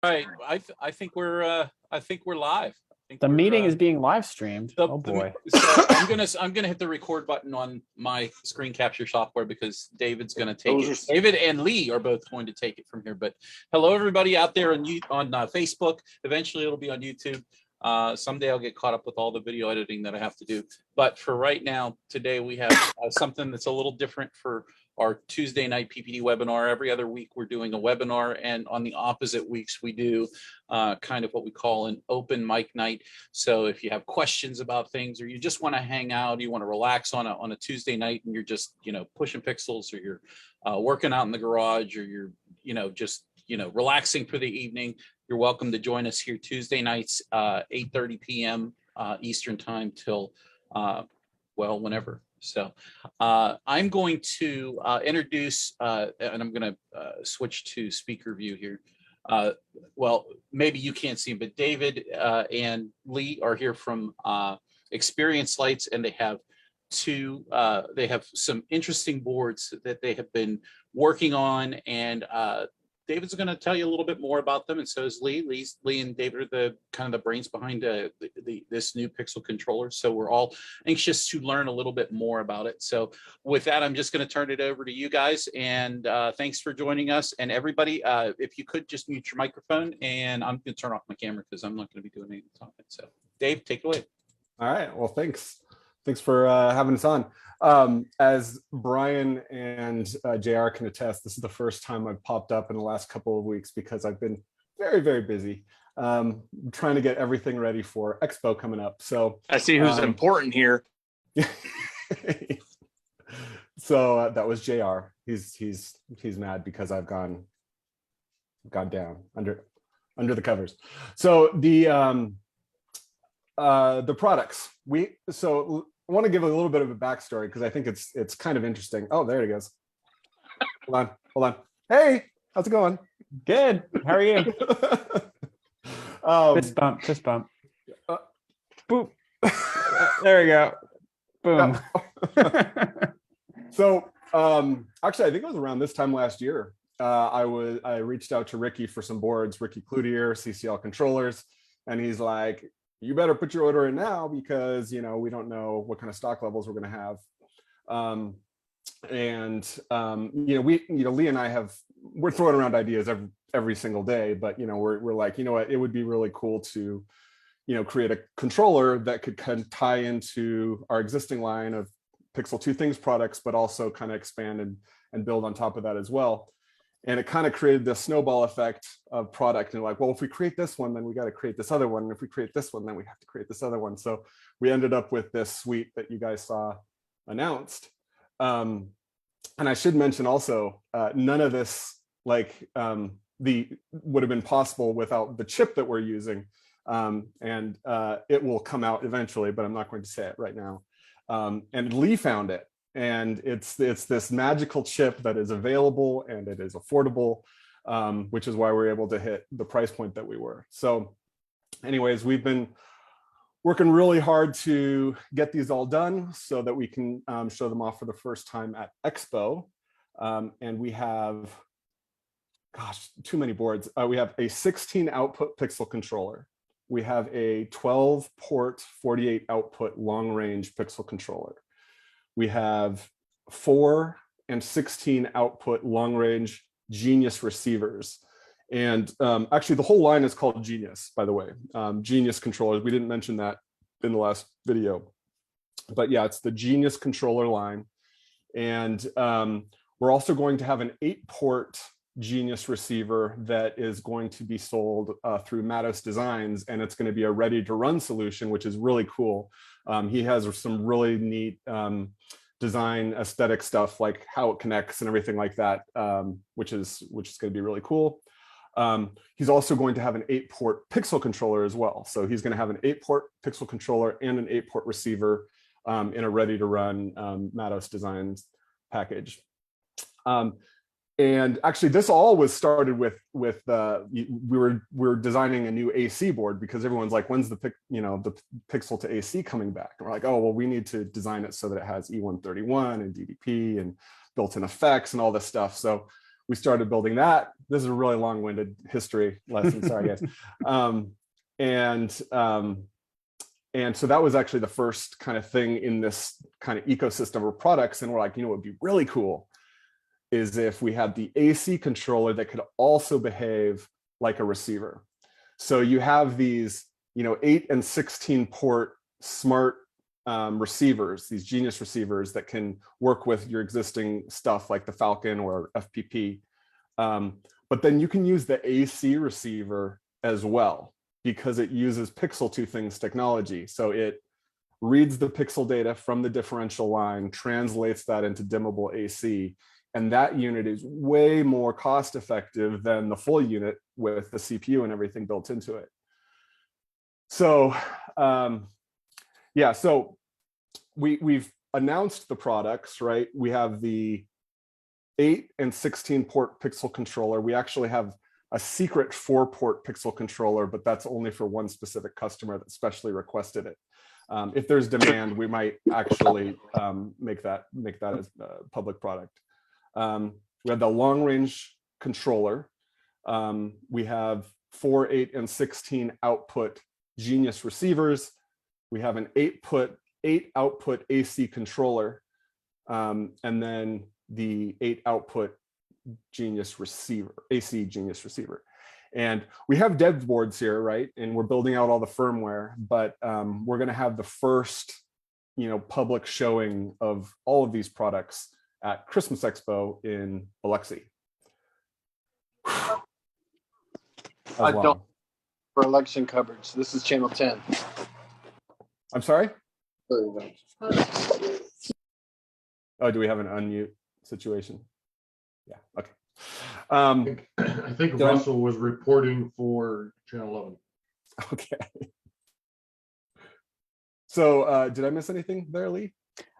Right. I think we're live. I think The we're, meeting is being live streamed. Oh boy. So I'm gonna hit the record button on my screen capture software because David's gonna take it. David and Lee are both going to take it from here. But hello everybody out there on Facebook. Eventually it'll be on YouTube. Someday I'll get caught up with all the video editing that I have to do. But for right now, today we have something that's a little different for our Tuesday night PPD webinar. Every other week we're doing a webinar, and on the opposite weeks we do kind of what we call an open mic night. So if you have questions about things, or you just want to hang out, you want to relax on a Tuesday night, and you're just pushing pixels, or you're working out in the garage, or you're just relaxing for the evening, you're welcome to join us here Tuesday nights, 8:30 p.m. Eastern time till well, whenever. So I'm going to introduce, and I'm going to switch to speaker view here. Well, maybe you can't see, but David and Lee are here from xLights, and they have some interesting boards that they have been working on, and David's going to tell you a little bit more about them, and so is Lee. Lee and David are the kind of the brains behind this new Pixel controller. So we're all anxious to learn a little bit more about it. So with that, I'm just going to turn it over to you guys, and thanks for joining us. And everybody, if you could just mute your microphone, and I'm going to turn off my camera because I'm not going to be doing any talking. So Dave, take it away. All right. Well, thanks. Thanks for having us on. As Brian and JR can attest, this is the first time I've popped up in the last couple of weeks because I've been very, very busy trying to get everything ready for Expo coming up. So I see who's important here. So that was JR. He's mad because I've gone down under the covers. So the products I want to give a little bit of a backstory because I think it's kind of interesting. Oh, there it goes. Hold on. Hey, how's it going? Good. How are you? Fist bump. Boop. There we go. Boom. So actually, I think it was around this time last year. I reached out to Ricky for some boards, Ricky Cloutier, CCL controllers, and he's like, you better put your order in now because we don't know what kind of stock levels we're going to have. Lee and I we're throwing around ideas every single day, but we're like, what, it would be really cool to create a controller that could kind of tie into our existing line of Pixel 2 Things products, but also kind of expand and build on top of that as well. And it kind of created this snowball effect of product. And like, well, if we create this one, then we got to create this other one. And if we create this one, then we have to create this other one. So we ended up with this suite that you guys saw announced. And I should mention also, none of this would have been possible without the chip that we're using. It will come out eventually, but I'm not going to say it right now. And Lee found it. And it's this magical chip that is available and it is affordable, which is why we're able to hit the price point that we were. So anyways, we've been working really hard to get these all done so that we can show them off for the first time at Expo. And we have, too many boards. We have a 16 output Pixel controller. We have a 12 port, 48 output long range Pixel controller. We have 4 and 16 output long range Genius receivers. And actually the whole line is called Genius, by the way, Genius controllers. We didn't mention that in the last video, but yeah, it's the Genius controller line. And we're also going to have an 8-port Genius receiver that is going to be sold through Matos Designs, and it's going to be a ready to run solution, which is really cool. He has some really neat design aesthetic stuff, like how it connects and everything like that, which is going to be really cool. He's also going to have an 8-port Pixel controller as well. So he's going to have an 8-port Pixel controller and an 8-port receiver in a ready to run Matos Designs package. And actually, this all was started with we were designing a new AC board because everyone's like, when's the Pixel to AC coming back? And we're like, oh well, we need to design it so that it has E131 and DDP and built-in effects and all this stuff. So we started building that. This is a really long-winded history lesson. Sorry, guys. And so that was actually the first kind of thing in this kind of ecosystem of products. And we're like, what would be really cool is if we had the AC controller that could also behave like a receiver. So you have these, 8 and 16 port smart receivers, these Genius receivers that can work with your existing stuff like the Falcon or FPP. But then you can use the AC receiver as well, because it uses Pixel 2 Things technology. So it reads the pixel data from the differential line, translates that into dimmable AC, and that unit is way more cost effective than the full unit with the CPU and everything built into it. So yeah, so we've announced the products, right? We have the 8 and 16 port pixel controller. We actually have a secret 4-port pixel controller, but that's only for one specific customer that specially requested it. If there's demand, we might actually make that as a public product. We have the long range controller. We have 4, 8, and 16 output Genius receivers. We have an 8 output AC controller, and then the 8 output Genius receiver, AC Genius receiver. And we have dev boards here, right? And we're building out all the firmware, but we're going to have the first, public showing of all of these products at Christmas Expo in Biloxi. I don't for election coverage. This is channel 10. I'm sorry? Oh, do we have an unmute situation? Yeah, okay. I think Russell was reporting for channel 11. Okay. So did I miss anything there, Lee?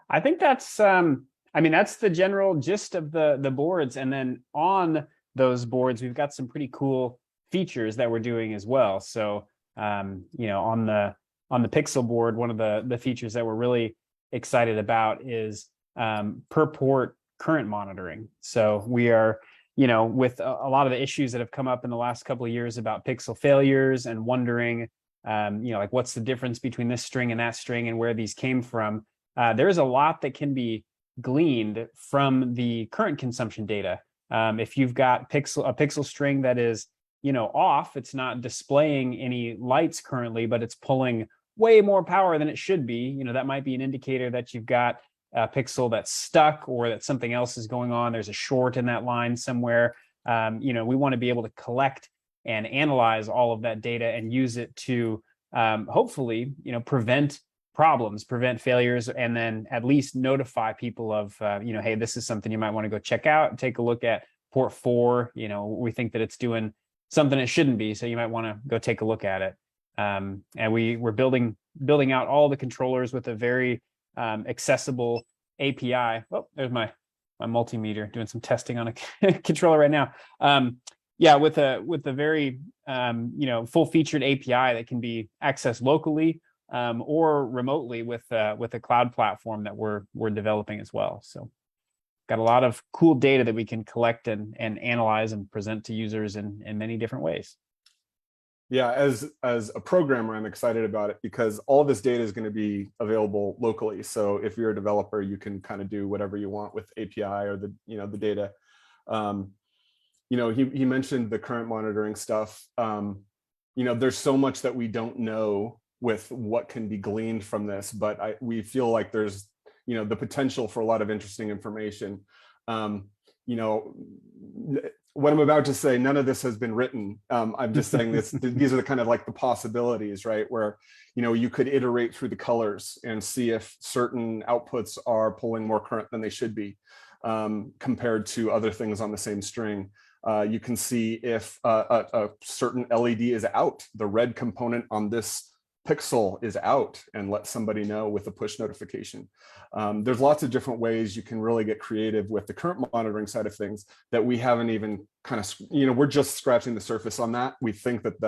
I think that's that's the general gist of the boards. And then on those boards, we've got some pretty cool features that we're doing as well. So on the Pixel board, one of the features that we're really excited about is per port current monitoring. So we are, with a lot of the issues that have come up in the last couple of years about Pixel failures and wondering, like what's the difference between this string and that string and where these came from. There's a lot that can be gleaned from the current consumption data. If you've got a pixel string that is, off, it's not displaying any lights currently, but it's pulling way more power than it should be. That might be an indicator that you've got a pixel that's stuck or that something else is going on. There's a short in that line somewhere. We want to be able to collect and analyze all of that data and use it to hopefully, prevent problems, prevent failures, and then at least notify people of, hey, this is something you might want to go check out, take a look at port 4. We think that it's doing something it shouldn't be, so you might want to go take a look at it. And we're building out all the controllers with a very accessible API. Oh, there's my multimeter doing some testing on a controller right now. With a very full-featured API that can be accessed locally or remotely with a cloud platform that we're developing as well. So got a lot of cool data that we can collect and analyze and present to users in many different ways. Yeah, as a programmer, I'm excited about it because all this data is going to be available locally. So if you're a developer, you can kind of do whatever you want with API or the data. He mentioned the current monitoring stuff. There's so much that we don't know with what can be gleaned from this, but we feel like there's the potential for a lot of interesting information. What I'm about to say, none of this has been written. I'm just saying these are the kind of like the possibilities, right? Where, you could iterate through the colors and see if certain outputs are pulling more current than they should be compared to other things on the same string. You can see if a certain LED is out, the red component on this pixel is out, and let somebody know with a push notification. There's lots of different ways you can really get creative with the current monitoring side of things that we haven't even kind of, we're just scratching the surface on that. We think that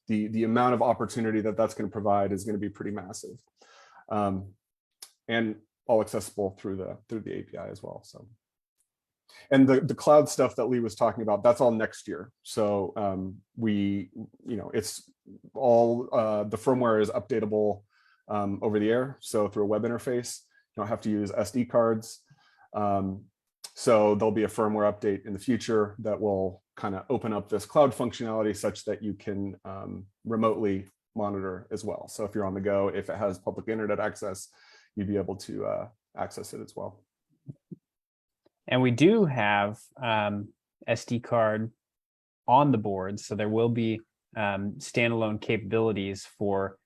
the amount of opportunity that's going to provide is going to be pretty massive, and all accessible through the API as well. So And the cloud stuff that Lee was talking about, that's all next year. So it's all the firmware is updatable over the air. So through a web interface, you don't have to use SD cards. So there'll be a firmware update in the future that will kind of open up this cloud functionality such that you can remotely monitor as well. So if you're on the go, if it has public internet access, you'd be able to access it as well. And we do have SD card on the board, so there will be standalone capabilities for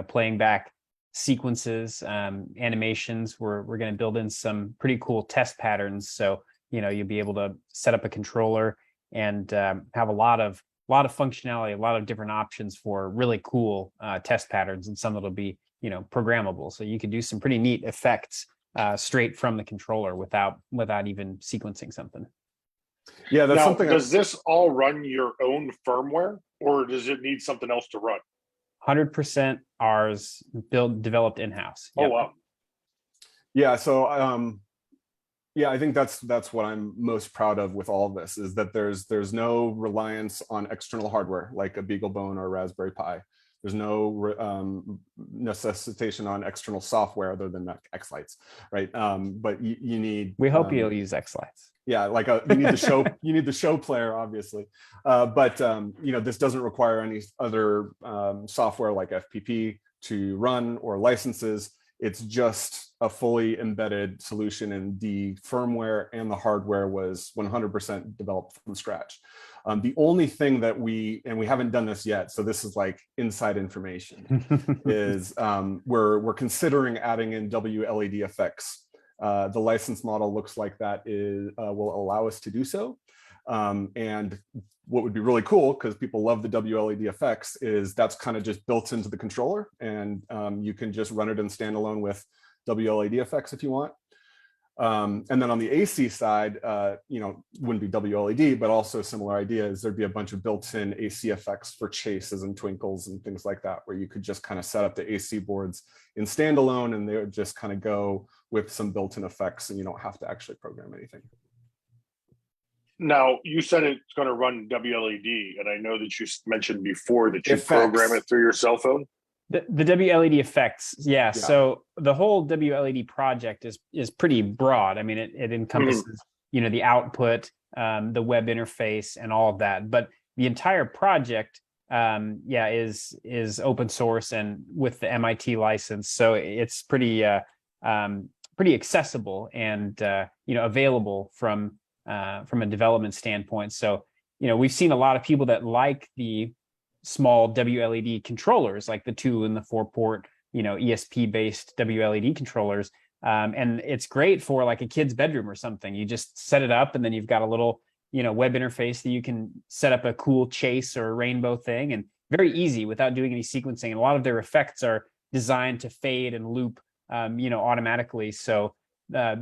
playing back sequences, animations. We're going to build in some pretty cool test patterns, so you'll be able to set up a controller and have a lot of functionality, a lot of different options for really cool test patterns, and some that'll be programmable. So you could do some pretty neat effects straight from the controller without even sequencing something. Yeah, that's now, something. Does this all run your own firmware, or does it need something else to run? 100% ours, developed in-house. Yep. Oh wow. Yeah, so yeah, I think that's what I'm most proud of with all of this, is that there's no reliance on external hardware like a BeagleBone or a Raspberry Pi. There's no necessitation on external software other than xLights, right? But you need. We hope you'll use xLights. Yeah, like you need the show. You need the show player, obviously, but this doesn't require any other software like FPP to run or licenses. It's just a fully embedded solution, and the firmware and the hardware was 100% developed from scratch. The only thing that we haven't done this yet, so this is like inside information, is we're considering adding in WLED effects. The license model looks like that will allow us to do so. And what would be really cool, because people love the WLED effects, is that's kind of just built into the controller, and you can just run it in standalone with WLED effects if you want. And then on the AC side, wouldn't be WLED, but also similar ideas. There'd be a bunch of built-in AC effects for chases and twinkles and things like that, where you could just kind of set up the AC boards in standalone, and they would just kind of go with some built-in effects, and you don't have to actually program anything. Now, you said it's going to run WLED, and I know that you mentioned before that you Effects. program it through your cell phone. The WLED effects, yeah. So the whole WLED project is pretty broad. I mean, it encompasses the output, the web interface, and all of that. But the entire project, is open source and with the MIT license. So it's pretty accessible and available from a development standpoint. So we've seen a lot of people that like the small WLED controllers, like the 2 and the 4-port, ESP based WLED controllers. And it's great for like a kid's bedroom or something. You just set it up, and then you've got a little, web interface that you can set up a cool chase or a rainbow thing, and very easy without doing any sequencing. And a lot of their effects are designed to fade and loop, automatically. So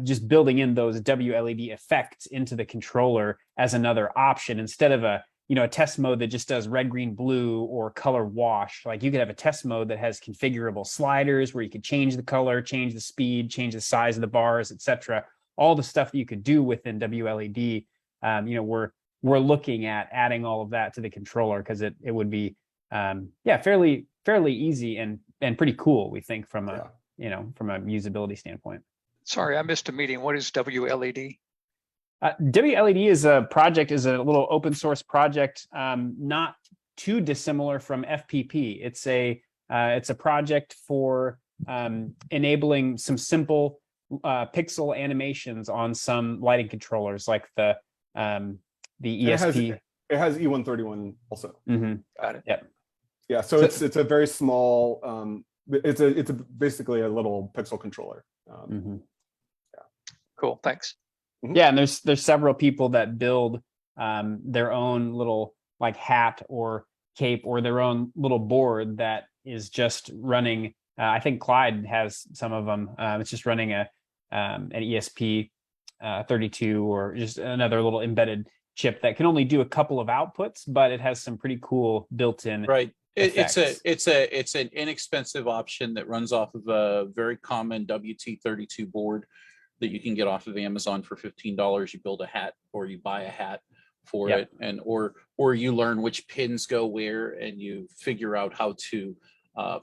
just building in those WLED effects into the controller as another option, instead of a test mode that just does red, green, blue or color wash. Like you could have a test mode that has configurable sliders where you could change the color, change the speed, change the size of the bars, etc. All the stuff that you could do within WLED. We're looking at adding all of that to the controller, because it would be fairly easy and pretty cool, we think, from a from a usability standpoint. Sorry, I missed a meeting. What is WLED? WLED is a little open source project, not too dissimilar from FPP. It's a project for enabling some simple pixel animations on some lighting controllers, like the ESP. It has E131 also. Mm-hmm. Got it. Yep. Yeah, so it's a very small. It's basically a little pixel controller. Cool. Thanks. Yeah, and there's several people that build their own little like hat or cape or their own little board that is just running. I think Clyde has some of them. It's just running an ESP 32 or just another little embedded chip that can only do a couple of outputs, but it has some pretty cool built-in. Right. It's an inexpensive option that runs off of a very common WT32 board that you can get off of Amazon for $15. You build a hat or you buy a hat for it, and or you learn which pins go where, and you figure out how to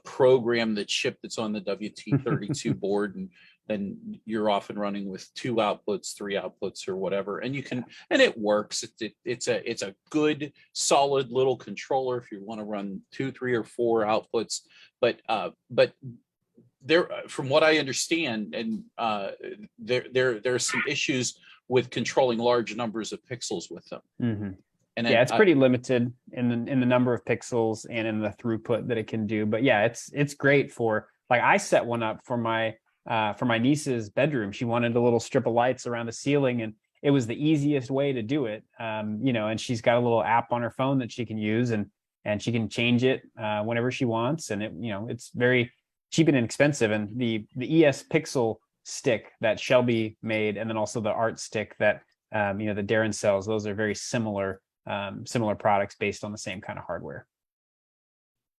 program the chip that's on the WT32 board, and then you're off and running with 2 outputs, 3 outputs, or whatever, and you can, and it works. It's a good solid little controller if you want to run 2, 3, or 4 outputs, but there, from what I understand, and there's some issues with controlling large numbers of pixels with them. Mm-hmm. And yeah, it's pretty limited in the number of pixels and in the throughput that it can do. But yeah, it's great for, like, I set one up for my niece's bedroom. She wanted a little strip of lights around the ceiling, and it was the easiest way to do it. You know, and she's got a little app on her phone that she can use, and she can change it whenever she wants. And it, you know, it's very cheap and inexpensive. And the ES Pixel stick that Shelby made, and then also the art stick that you know, that Darren sells, those are very similar products based on the same kind of hardware.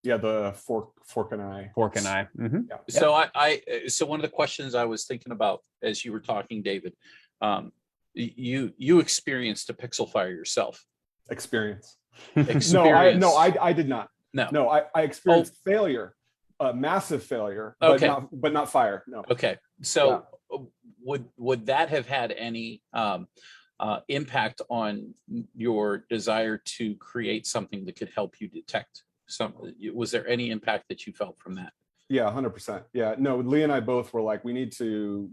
Yeah, the fork and eye. Mm-hmm. Yeah. So so one of the questions I was thinking about as you were talking, David, you experienced a pixel fire yourself. Experience. Experience. No, I did not. No, I experienced failure, massive failure, but Okay. not fire. No. Okay, so would that have had any impact on your desire to create something that could help you detect some? Was there any impact that you felt from that? Yeah, 100%. Yeah, no, Lee and I both were like, we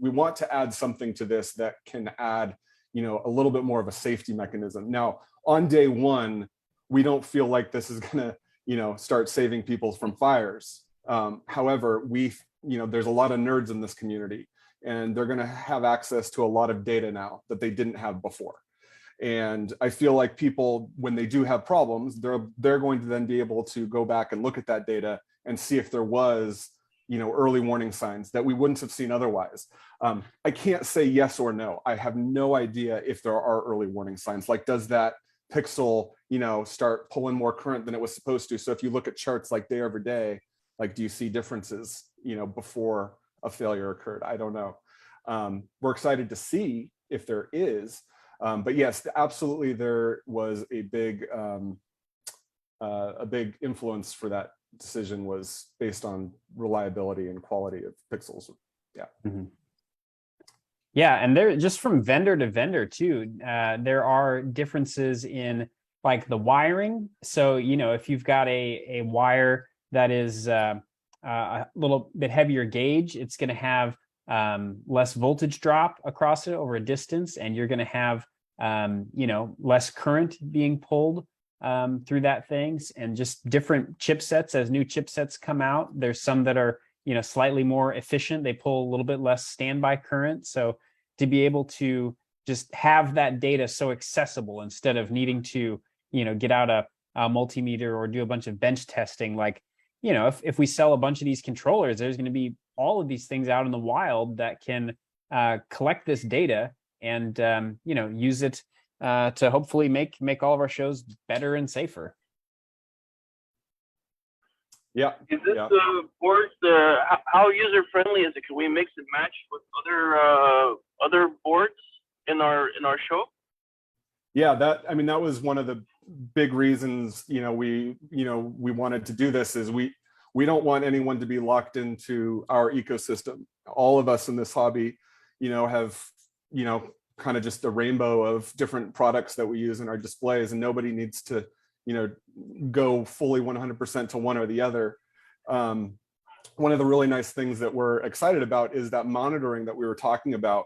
want to add something to this that can add, you know, a little bit more of a safety mechanism. Now, on day one, we don't feel like this is gonna, you know, start saving people from fires. However, there's a lot of nerds in this community, and they're going to have access to a lot of data now that they didn't have before. And I feel like people, when they do have problems, they're going to then be able to go back and look at that data and see if there was, you know, early warning signs that we wouldn't have seen otherwise. I can't say yes or no. I have no idea if there are early warning signs. Like, does that pixel, you know, start pulling more current than it was supposed to? So if you look at charts like day over day, like, do you see differences, you know, before a failure occurred? I don't know. We're excited to see if there is, but yes, absolutely, there was a big influence for that decision was based on reliability and quality of pixels. Yeah. Mm-hmm. Yeah, and there, just from vendor to vendor too, there are differences in, like, the wiring. So, you know, if you've got a wire that is a little bit heavier gauge, it's going to have less voltage drop across it over a distance, and you're going to have you know, less current being pulled through that things. And just different chipsets, as new chipsets come out, there's some that are, you know, slightly more efficient. They pull a little bit less standby current. So to be able to just have that data so accessible, instead of needing to, you know, get out a multimeter or do a bunch of bench testing, like, you know, if we sell a bunch of these controllers, there's going to be all of these things out in the wild that can collect this data and you know, use it to hopefully make all of our shows better and safer. Yeah. Is this board, how user friendly is it? Can we mix and match with other boards in our show? Yeah, that was one of the big reasons, you know, we wanted to do this, is we don't want anyone to be locked into our ecosystem. All of us in this hobby, you know, have, you know, kind of just a rainbow of different products that we use in our displays, and nobody needs to, you know, go fully 100% to one or the other. One of the really nice things that we're excited about is that monitoring that we were talking about,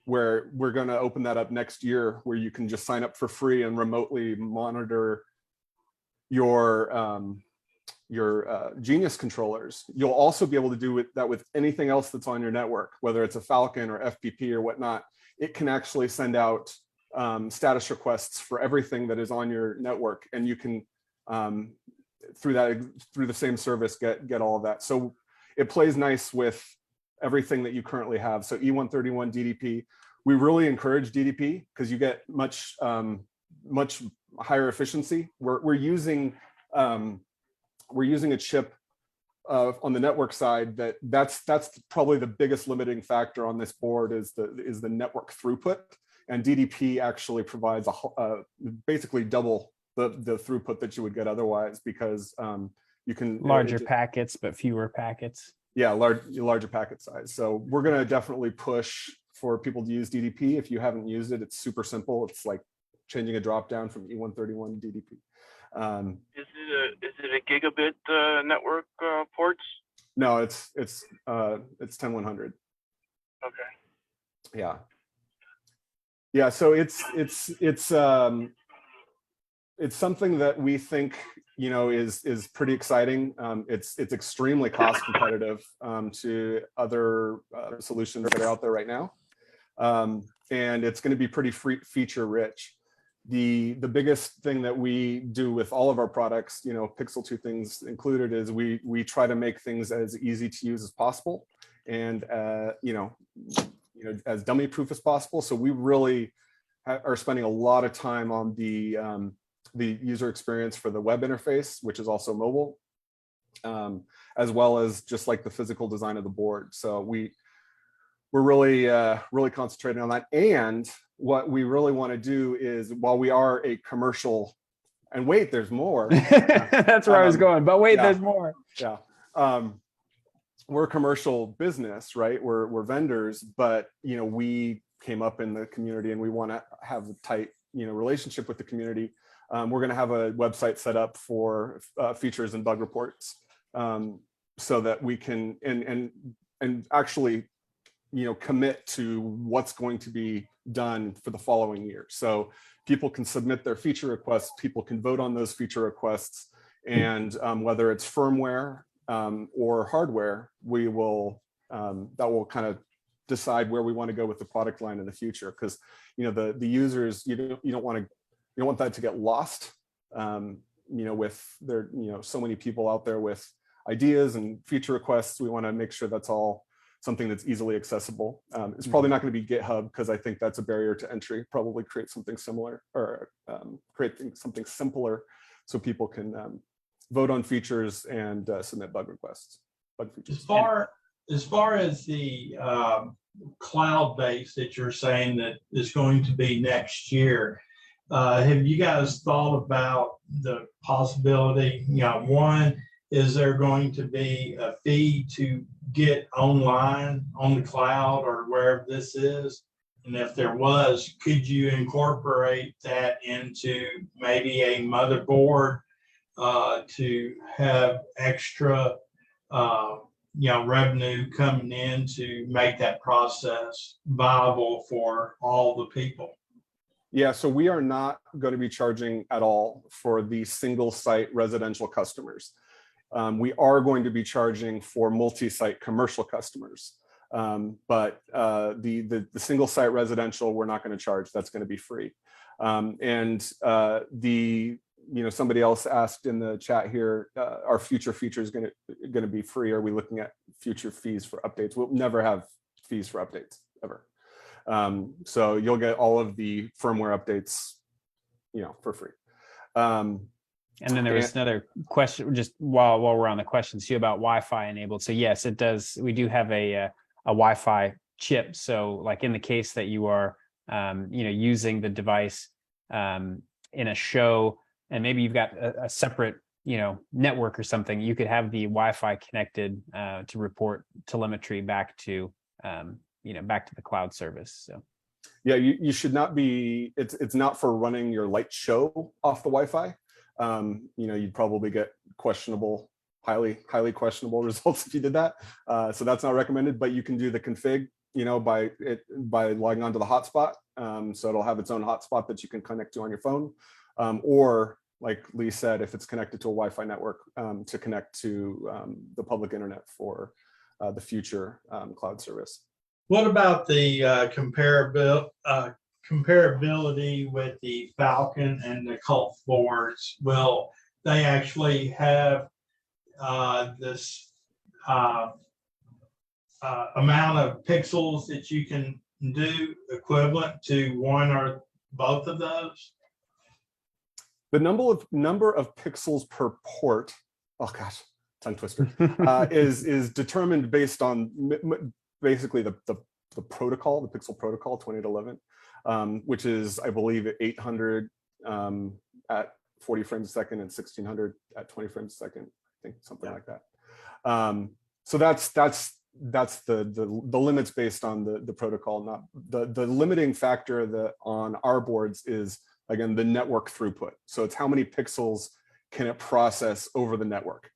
where we're going to open that up next year, where you can just sign up for free and remotely monitor your Genius controllers. You'll also be able to do that with anything else that's on your network, whether it's a Falcon or FPP or whatnot. It can actually send out status requests for everything that is on your network, and you can through the same service get all of that. So it plays nice with everything that you currently have. So E131 DDP, we really encourage DDP because you get much higher efficiency. We're using a chip on the network side, that's probably the biggest limiting factor on this board is the network throughput. And DDP actually provides basically double the throughput that you would get otherwise, because you can larger packets, but fewer packets. Yeah, larger packet size. So we're going to definitely push for people to use DDP. If you haven't used it, it's super simple. It's like changing a drop down from E131 to DDP. Is it a gigabit network ports? No, it's 10100. Okay. Yeah. So it's something that we think, you know, is pretty exciting. It's extremely cost competitive to other solutions that are out there right now, and it's going to be pretty feature rich. The biggest thing that we do with all of our products, you know, Pixel 2 things included, is we try to make things as easy to use as possible, and you know, as dummy proof as possible. So we really are spending a lot of time on the user experience for the web interface, which is also mobile, as well as just like the physical design of the board. So we're really concentrating on that. And what we really want to do is, while we are a commercial, and wait, there's more. That's where I was going, but wait, there's more. Yeah. We're a commercial business, right? We're vendors, but you know, we came up in the community and we want to have a tight, you know, relationship with the community. We're going to have a website set up for features and bug reports, so that we can and actually, you know, commit to what's going to be done for the following year. So people can submit their feature requests, people can vote on those feature requests, and whether it's firmware or hardware, we will that will kind of decide where we want to go with the product line in the future. Because you know, the users, you don't want that to get lost. You know, with there, you know, so many people out there with ideas and feature requests, we want to make sure that's all something that's easily accessible. It's probably not going to be GitHub, because I think that's a barrier to entry. Probably create something similar, or create something simpler, so people can vote on features and submit bug requests, bug features. As far as the cloud base that you're saying that is going to be next year, have you guys thought about the possibility, you know, one, is there going to be a fee to get online on the cloud or wherever this is? And if there was, could you incorporate that into maybe a motherboard to have extra, you know, revenue coming in to make that process viable for all the people? Yeah, so we are not going to be charging at all for the single site residential customers. We are going to be charging for multi-site commercial customers, but the single site residential, we're not going to charge. That's going to be free. You know, somebody else asked in the chat here, are future features going to be free? Are we looking at future fees for updates? We'll never have fees for updates ever. So you'll get all of the firmware updates, you know, for free. And then there was another question, just while we're on the questions too, about Wi-Fi enabled. So yes, it does. We do have a Wi-Fi chip. So like in the case that you are, you know, using the device in a show, and maybe you've got a separate, you know, network or something, you could have the Wi-Fi connected to report telemetry back to, you know, back to the cloud service. So. Yeah, you should not be. It's not for running your light show off the Wi-Fi. You know, you'd probably get questionable, highly questionable results if you did that. So that's not recommended, but you can do the config, you know, by logging onto the hotspot. So it'll have its own hotspot that you can connect to on your phone, or like Lee said, if it's connected to a Wi-Fi network, to connect to the public internet for the future cloud service. What about the comparability with the Falcon and the Cult boards? Will they actually have this amount of pixels that you can do equivalent to one or both of those? The number of pixels per port, oh gosh, tongue twister, is determined based on basically the protocol, the Pixel protocol 2811, which is, I believe, 800 at 40 frames a second and 1600 at 20 frames a second. I think something like that. So that's the limits based on the protocol. Not the limiting factor on our boards is, again, the network throughput. So it's how many pixels can it process over the network.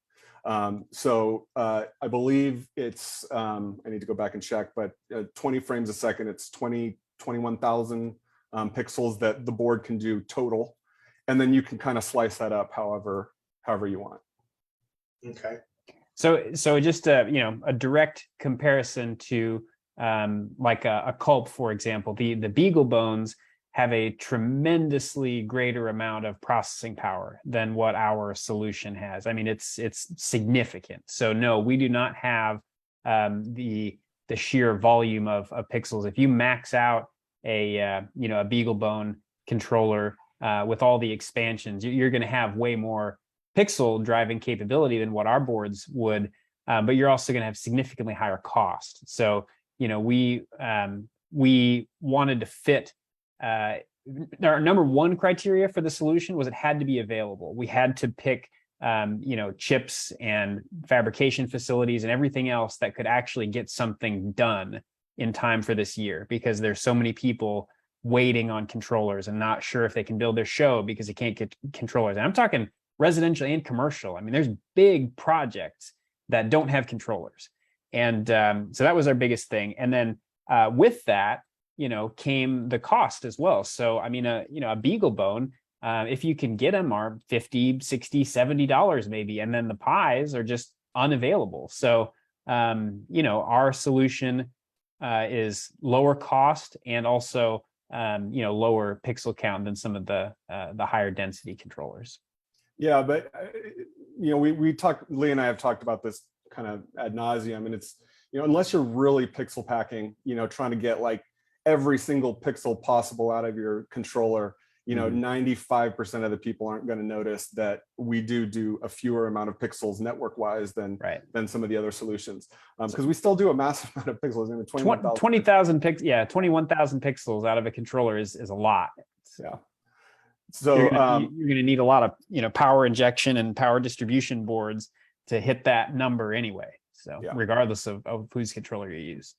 So I believe it's, I need to go back and check, but 20 frames a second, it's 21,000 pixels that the board can do total. And then you can kind of slice that up however you want. Okay. So just a direct comparison to like a Culp, for example, the Beagle bones have a tremendously greater amount of processing power than what our solution has. I mean, it's significant. So no, we do not have the sheer volume of pixels. If you max out a Beagle bone controller with all the expansions, you're going to have way more pixel driving capability than what our boards would, but you're also going to have significantly higher cost. So we wanted to fit. Our number one criteria for the solution was it had to be available. We had to pick chips and fabrication facilities and everything else that could actually get something done in time for this year, because there's so many people waiting on controllers and not sure if they can build their show because they can't get controllers. And I'm talking residential and commercial. I mean, there's big projects that don't have controllers. And so that was our biggest thing. And then with that, came the cost as well. So, I mean, a Beagle bone, if you can get them, are $50, $60, $70 maybe. And then the pies are just unavailable. So, our solution is lower cost and also, lower pixel count than some of the higher density controllers. Yeah, but we talked. Lee and I have talked about this kind of ad nauseum, and it's unless you're really pixel packing, trying to get like every single pixel possible out of your controller, 95% of the people aren't going to notice that we do a fewer amount of pixels network wise than some of the other solutions, because we still do a massive amount of pixels. 20,000 pixels. Yeah, 21,000 pixels out of a controller is a lot. Yeah. So you're going to need a lot of power injection and power distribution boards to hit that number anyway. So regardless of whose controller you use.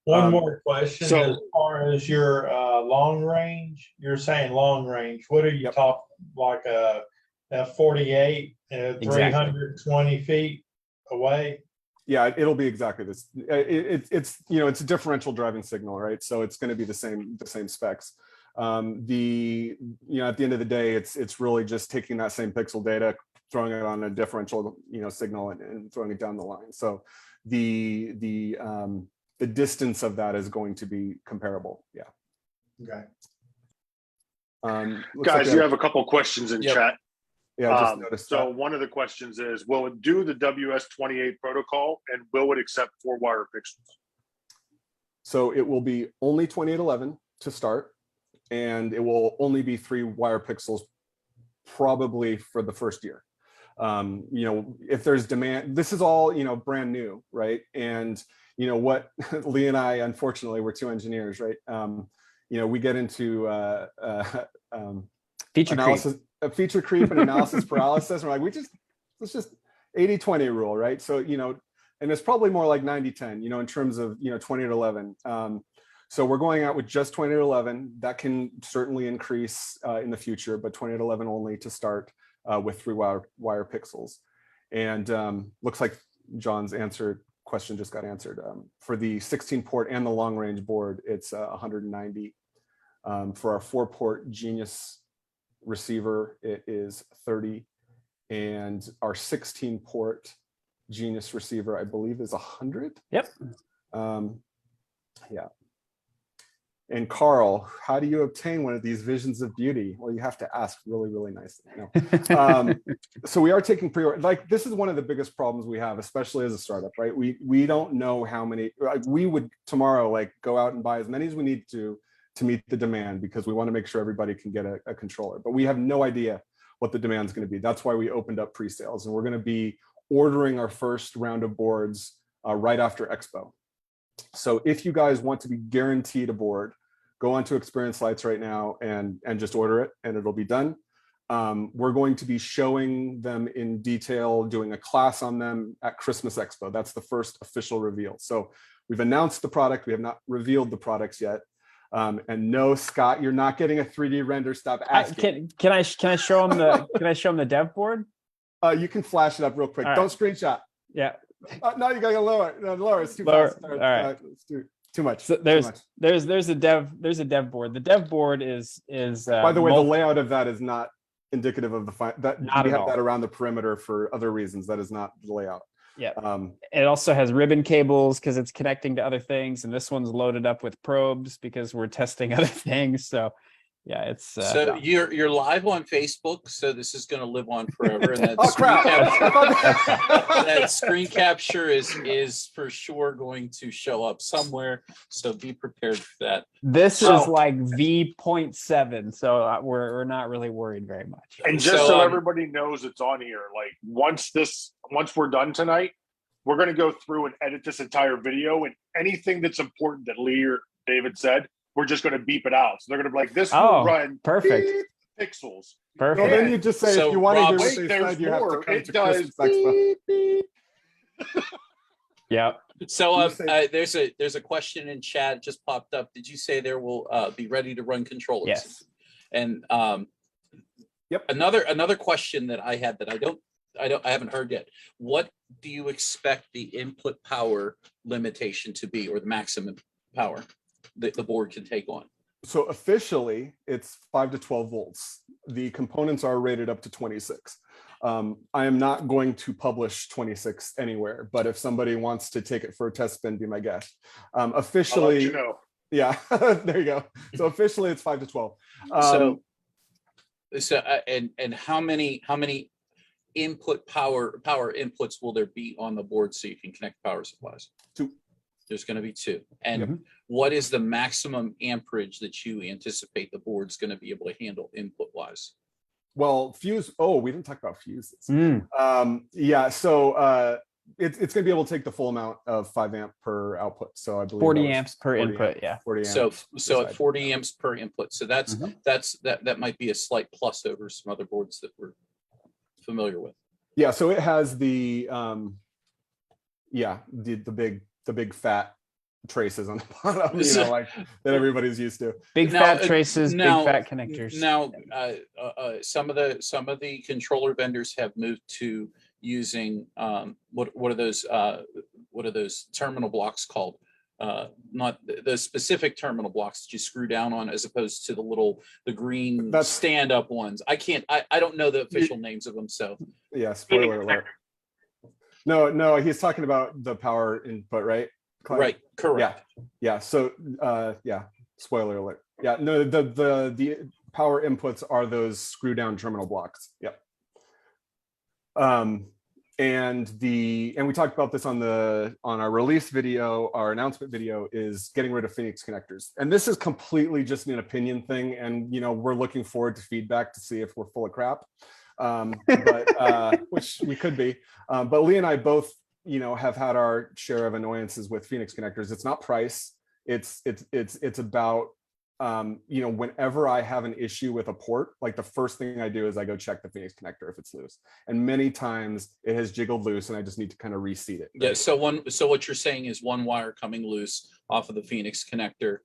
One more question. So, as far as your long range, you're saying long range. What are you talking, like a 48, 320 feet away? Yeah, it'll be exactly this. It's a differential driving signal, right? So it's going to be the same specs. At the end of the day, it's really just taking that same pixel data, throwing it on a differential signal and throwing it down the line. So the distance of that is going to be comparable. Yeah. Okay. Guys, you have a couple questions in chat. Yeah, I just noticed so that. One of the questions is, will it do the WS28 protocol, and will it accept 4-wire pixels? So it will be only 2811 to start, and it will only be 3-wire pixels probably for the first year. If there's demand, this is all, brand new, right? And what Lee and I, unfortunately, we're two engineers, right? We get into feature creep and analysis paralysis. We're like, let's just 80-20 rule, right? So, and it's probably more like 90-10, in terms of, 20-11. So we're going out with just 20-11. That can certainly increase in the future, but 20-11 only to start with 3-wire pixels. And looks like John's question just got answered. For the 16-port and the long-range board, it's 190. For our 4-port Genius receiver, it is 30. And our 16-port Genius receiver, I believe, is 100. Yep. Yeah. And Carl, how do you obtain one of these visions of beauty? Well, you have to ask really, really nicely. So we are taking pre-order. Like, this is one of the biggest problems we have, especially as a startup, right? We don't know how many. We would tomorrow go out and buy as many as we need to meet the demand, because we want to make sure everybody can get a controller. But we have no idea what the demand is going to be. That's why we opened up pre-sales, and we're going to be ordering our first round of boards right after Expo. So if you guys want to be guaranteed a board, go onto xLights right now and just order it, and it'll be done. We're going to be showing them in detail, doing a class on them at Christmas Expo. That's the first official reveal. So we've announced the product. We have not revealed the products yet. And no, Scott, you're not getting a 3D render. Stop asking. Can I show them the dev board? You can flash it up real quick. All right. Don't screenshot. Yeah. No, you gotta lower. No, lower. It's too Lower. fast. All right. It's too much. So too much. there's a dev board. The dev board is By the way, the layout of that is not indicative of that. Not we at have all. that around the perimeter for other reasons. That is not the layout. Yeah. It also has ribbon cables because it's connecting to other things, and this one's loaded up with probes because we're testing other things. So yeah, it's so you're live on Facebook, so this is going to live on forever. And that Oh crap! that screen capture is for sure going to show up somewhere. So be prepared for that. This is like V.7, so we're not really worried very much. And just so everybody knows it's on here, like once we're done tonight, we're going to go through and edit this entire video, and anything that's important that Lee or David said, we're just going to beep it out. So they're going to be like, this will run perfect pixels. Perfect. Well, then you just say, So, if you want Rob, to hear what they there's said, you have to more. come It to does Christmas Expo. Yeah. So there's a question in chat just popped up. Did you say there will be ready to run controllers? Yes. And Yep. Another question that I had that I haven't heard yet. What do you expect the input power limitation to be, or the maximum power that the board can take on? So officially, it's 5 to 12 volts. The components are rated up to 26. I am not going to publish 26 anywhere, but if somebody wants to take it for a test spin, be my guest. Officially, I'll let you know. Yeah, there you go. So officially, it's 5 to 12. And how many input power inputs will there be on the board so you can connect power supplies? 2. There's going to be 2. And what is the maximum amperage that you anticipate the board's going to be able to handle input wise? Well, fuse. Oh, we didn't talk about fuses. Yeah, so it's going to be able to take the full amount of 5 amp per output. So I believe 40 amps per input. Yeah. 40 amps So at 40 amps per input. So that might be a slight plus over some other boards that we're familiar with. Yeah. So it has the the big fat traces on the bottom, like that everybody's used to. Big fat traces, big fat connectors. Now, some of the controller vendors have moved to using what are those terminal blocks called? Not the specific terminal blocks that you screw down on, as opposed to the green stand-up ones. I don't know the official names of them. So yeah, spoiler alert. No, he's talking about the power input, right? Clive? Right, correct. Yeah. So spoiler alert. Yeah, no, the power inputs are those screw down terminal blocks. Yep. And we talked about this on our release video, our announcement video, is getting rid of Phoenix connectors. And this is completely just an opinion thing. And we're looking forward to feedback to see if we're full of crap. But which we could be. But Lee and I both, have had our share of annoyances with Phoenix connectors. It's not price. It's about whenever I have an issue with a port, like the first thing I do is I go check the Phoenix connector if it's loose. And many times it has jiggled loose and I just need to kind of reseat it. Right? Yeah. So what you're saying is one wire coming loose off of the Phoenix connector.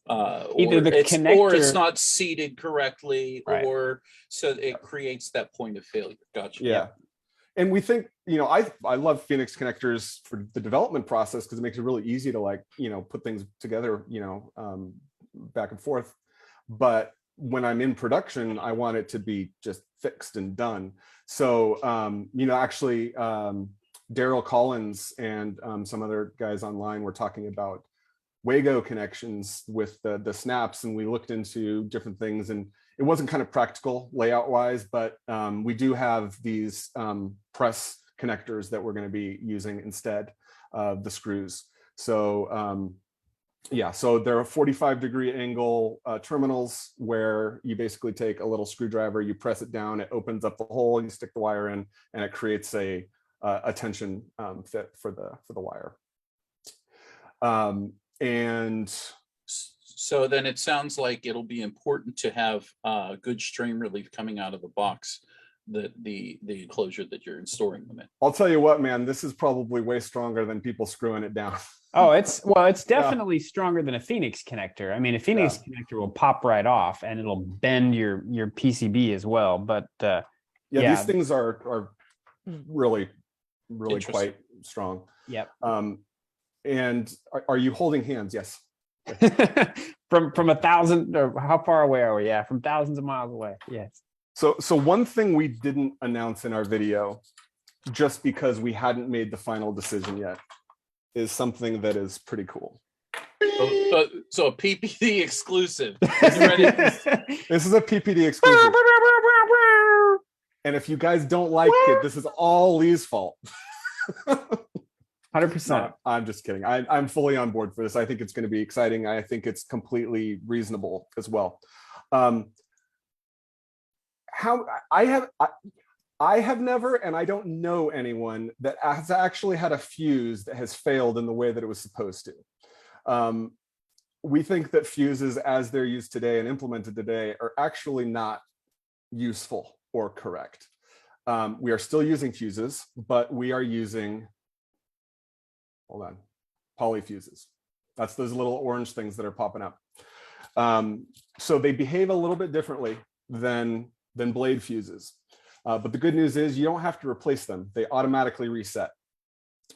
Either the connector, or it's not seated correctly, right, or so it creates that point of failure. Gotcha. Yeah. And we think, I love Phoenix connectors for the development process because it makes it really easy to put things together, back and forth. But when I'm in production, I want it to be just fixed and done. So, actually, Daryl Collins and some other guys online were talking about Wago connections with the snaps, and we looked into different things, and it wasn't kind of practical layout wise, but we do have these press connectors that we're going to be using instead of the screws. So so there are 45-degree angle terminals where you basically take a little screwdriver, you press it down, it opens up the hole, you stick the wire in, and it creates a attention fit for the wire. And so then it sounds like it'll be important to have good strain relief coming out of the box, the enclosure that you're storing them in. I'll tell you what, man, this is probably way stronger than people screwing it down. Oh, it's definitely stronger than a Phoenix connector. I mean, a Phoenix connector will pop right off and it'll bend your PCB as well. But these things are really quite strong. Yep. And are you holding hands? Yes. from 1,000, or how far away are we? Yeah, from thousands of miles away. Yes. So one thing we didn't announce in our video, just because we hadn't made the final decision yet, is something that is pretty cool. So a PPD exclusive. Is ready? This is a PPD exclusive. And if you guys don't like it, this is all Lee's fault. 100%. No, I'm just kidding. I'm fully on board for this. I think it's going to be exciting. I think it's completely reasonable as well. I have never, and I don't know anyone that has actually had a fuse that has failed in the way that it was supposed to. We think that fuses as they're used today and implemented today are actually not useful or correct. We are still using fuses, but we are using, hold on, polyfuses. That's those little orange things that are popping up. So they behave a little bit differently than blade fuses. But the good news is you don't have to replace them. They automatically reset.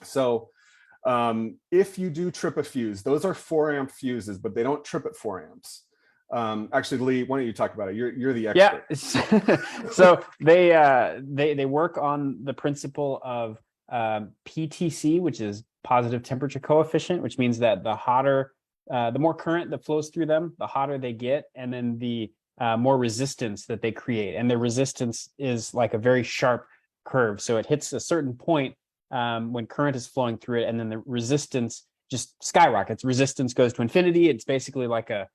So if you do trip a fuse, those are 4 amp fuses, but they don't trip at 4 amps. Actually, Lee, why don't you talk about it? You're the expert. Yeah. So they work on the principle of PTC, which is positive temperature coefficient, which means that the hotter, the more current that flows through them, the hotter they get, and then the more resistance that they create. And the resistance is like a very sharp curve. So it hits a certain point when current is flowing through it, and then the resistance just skyrockets. Resistance goes to infinity. It's basically like a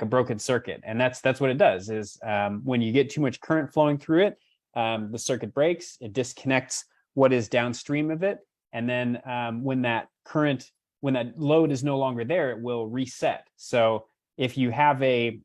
broken circuit. And that's what it does is when you get too much current flowing through it, the circuit breaks, it disconnects what is downstream of it. And then when that load is no longer there, it will reset. So if you have a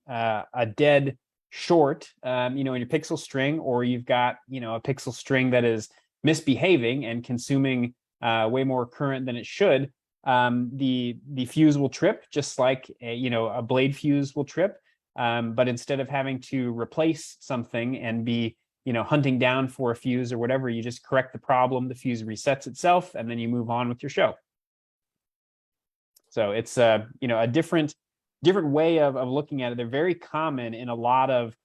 dead short, in your pixel string, or you've got, a pixel string that is misbehaving and consuming way more current than it should, the fuse will trip, just like a blade fuse will trip. But instead of having to replace something and be hunting down for a fuse or whatever, you just correct the problem, the fuse resets itself, and then you move on with your show. So it's a different way of looking at it. They're very common in a lot of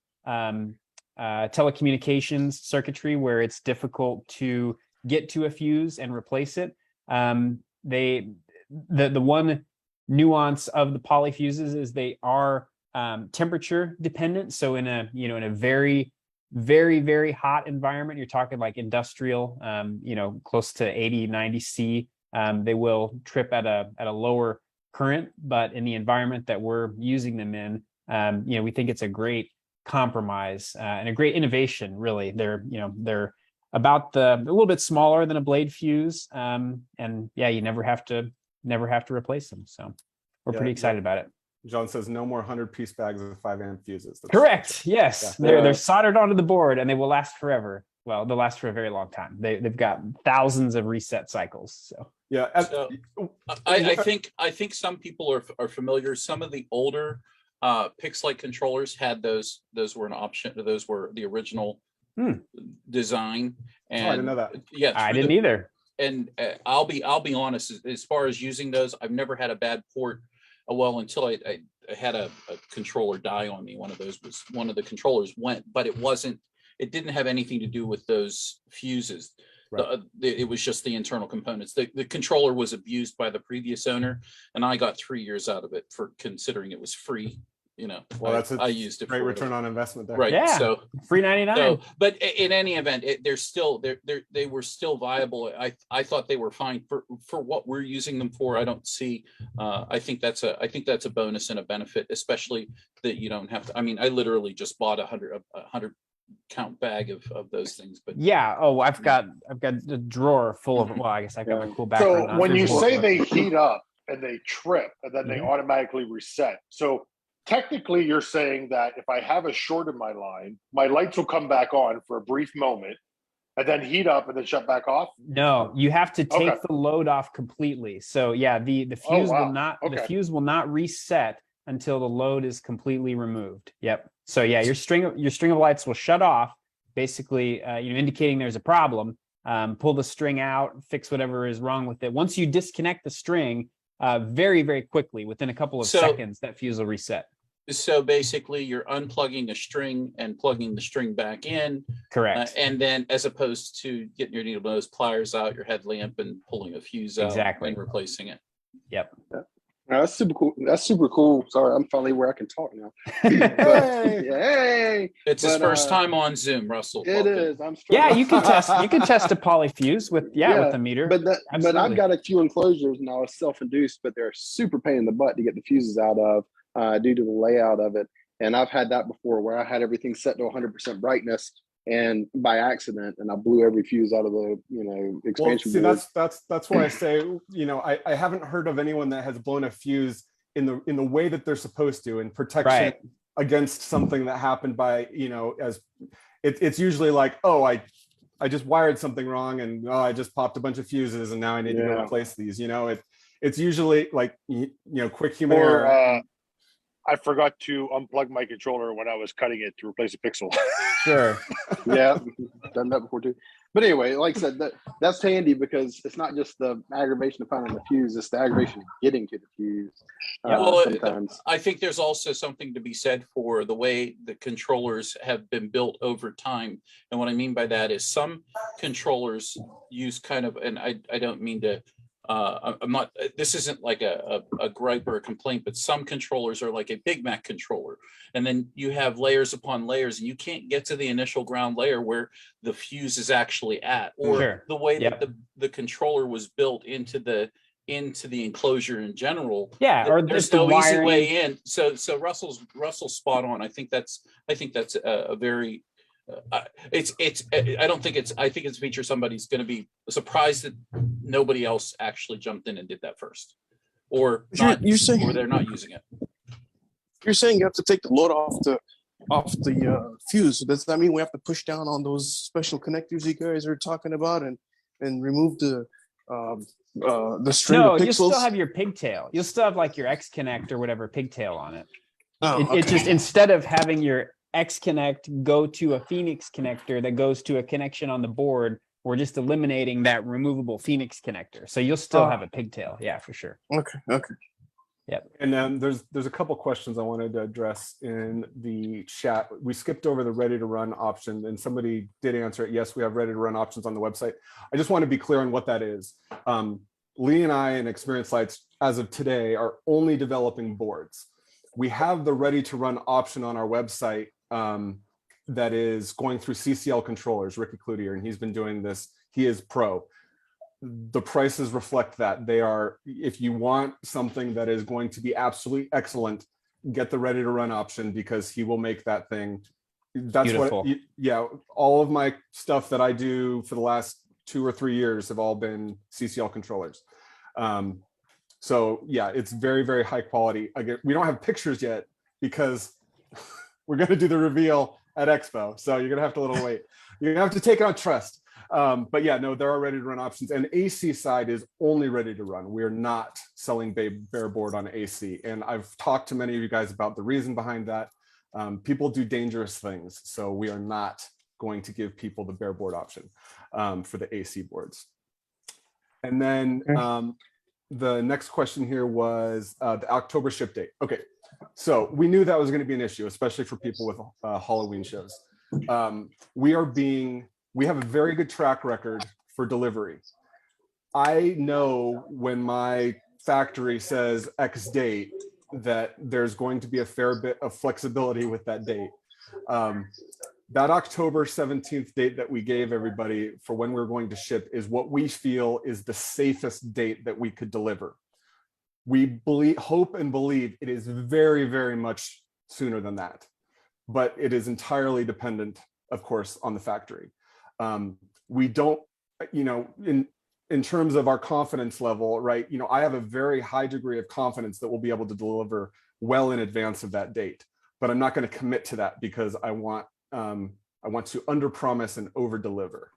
telecommunications circuitry where it's difficult to get to a fuse and replace it. The one nuance of the polyfuses is they are temperature dependent. So in a very, very, very hot environment, you're talking like industrial, close to 80, 90 C, they will trip at a lower current. But in the environment that we're using them in, we think it's a great compromise and a great innovation. Really, they're about a little bit smaller than a blade fuse, and you never have to replace them. So we're pretty excited about it. John says no more 100-piece bags of 5 amp fuses. That's correct. Yes, yeah. They're soldered onto the board and they will last forever. Well, they'll last for a very long time. They've got thousands of reset cycles. So yeah, I think some people are familiar. Some of the older xLight controllers had those. Those were an option. Those were the original design. And I didn't know that. Yeah, I didn't either. And I'll be honest. As far as using those, I've never had a bad port. Well, until I had a controller die on me. One of the controllers went, but it didn't have anything to do with those fuses. Right. It was just the internal components. The controller was abused by the previous owner, and I got 3 years out of it for considering it was free. Well, I used it. Great return on investment there. Right. Yeah. So free 99. So, but in any event, they were still viable. I thought they were fine for what we're using them for. I don't see. I think that's a bonus and a benefit, especially that you don't have to. I mean, I literally just bought a 100 count bag of those things. But yeah. Oh, I've got a drawer full of. Well, I guess I got my cool background. So on. when you There's a- say they heat up and they trip and then they automatically reset, so technically you're saying that if I have a short in my line, my lights will come back on for a brief moment and then heat up and then shut back off? No, you have to take the load off completely. So yeah, the fuse will not the fuse will not reset until the load is completely removed. Yep. So yeah, your string of lights will shut off, basically indicating there's a problem. Pull the string out, fix whatever is wrong with it. Once you disconnect the string, very, very quickly, within a couple of seconds, that fuse will reset. So basically you're unplugging a string and plugging the string back in. Correct. And then as opposed to getting your needle nose pliers out, your headlamp, and pulling a fuse out and replacing it. Yep. That's super cool. That's super cool. Sorry, I'm finally where I can talk now. Hey. It's his first time on Zoom, Russell. It is. I'm yeah, you can test a polyfuse with the meter. But I've got a few enclosures now, self-induced, but they're super pain in the butt to get the fuses out of due to the layout of it. And I've had that before where I had everything set to 100% brightness and by accident, and I blew every fuse out of the expansion board. That's why I say I haven't heard of anyone that has blown a fuse in the way that they're supposed to, in protection against something that happened by as it's usually like, oh, I just wired something wrong and I just popped a bunch of fuses and now I need to go replace these. It's usually like quick human error. I forgot to unplug my controller when I was cutting it to replace a pixel. Sure. Yeah, done that before too. But anyway, like I said, that's handy because it's not just the aggravation of finding the fuse; it's the aggravation of getting to the fuse. Sometimes I think there's also something to be said for the way the controllers have been built over time. And what I mean by that is some controllers use kind of, and I don't mean to. I'm not, this isn't like a gripe or a complaint, but some controllers are like a Big Mac controller. And then you have layers upon layers and you can't get to the initial ground layer where the fuse is actually at, or the way that the controller was built into the enclosure in general. Yeah, or there's no easy way in. So Russell's spot on. I think that's a very I think it's a feature somebody's going to be surprised that nobody else actually jumped in and did that first, or you're saying, or they're not using it. You're saying you have to take the load off the fuse. Does that mean we have to push down on those special connectors you guys are talking about and remove the string of pixels? You'll still have your pigtail. You'll still have like your X connect or whatever pigtail on it. It just, instead of having your X connect go to a Phoenix connector that goes to a connection on the board, we're just eliminating that removable Phoenix connector. So you'll still have a pigtail. Yeah, for sure. Okay. Yep. And then there's a couple questions I wanted to address in the chat. We skipped over the ready to run option and somebody did answer it. Yes, we have ready to run options on the website. I just want to be clear on what that is. Lee and I and xLights as of today are only developing boards. We have the ready to run option on our website that is going through CCL controllers, Ricky Cloutier, and he's been doing this. He is pro. The prices reflect that. They are, if you want something that is going to be absolutely excellent, get the ready to run option because he will make that thing. That's beautiful. All of my stuff that I do for the last 2 or 3 years have all been CCL controllers. So yeah, it's very, very high quality. Again, we don't have pictures yet because we're going to do the reveal at Expo. So you're going to have to wait. You're going to have to take it on trust. But yeah, no, there are ready to run options, and AC side is only ready to run. We're not selling bare board on AC. And I've talked to many of you guys about the reason behind that. People do dangerous things. So we are not going to give people the bare board option for the AC boards. And then the next question here was the October ship date. Okay. So we knew that was going to be an issue, especially for people with Halloween shows. We have a very good track record for delivery. I know when my factory says X date that there's going to be a fair bit of flexibility with that date. That October 17th date that we gave everybody for when we're going to ship is what we feel is the safest date that we could deliver. We hope and believe it is very, very much sooner than that, but it is entirely dependent of course, on the factory. We don't, in terms of our confidence level, right? I have a very high degree of confidence that we'll be able to deliver well in advance of that date, but I'm not going to commit to that because I want to underpromise and overdeliver.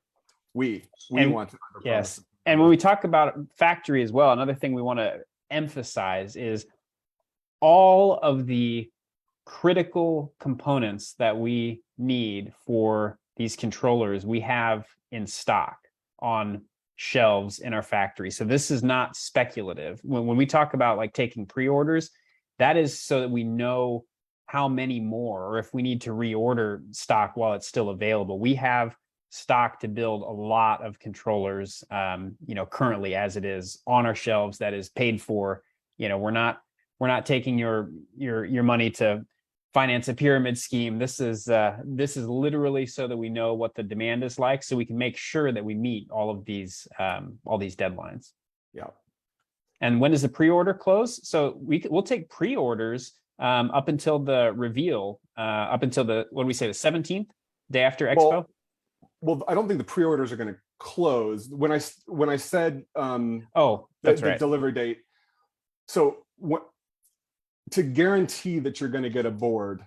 We want to underpromise. Yes. And when we talk about factory as well, another thing we want to emphasize is all of the critical components that we need for these controllers we have in stock on shelves in our factory. So this is not speculative. When we talk about like taking pre-orders, that is so that we know how many more, or if we need to reorder stock while it's still available. We have stock to build a lot of controllers, currently as it is on our shelves, that is paid for. We're not taking your money to finance a pyramid scheme. This is literally so that we know what the demand is like, so we can make sure that we meet all these deadlines. Yeah. And when does the pre-order close? So we'll take pre-orders up until the reveal, up until the 17th, day after Expo. Well, I don't think the pre-orders are going to close. When I said that's the right, delivery date. So to guarantee that you're going to get a board,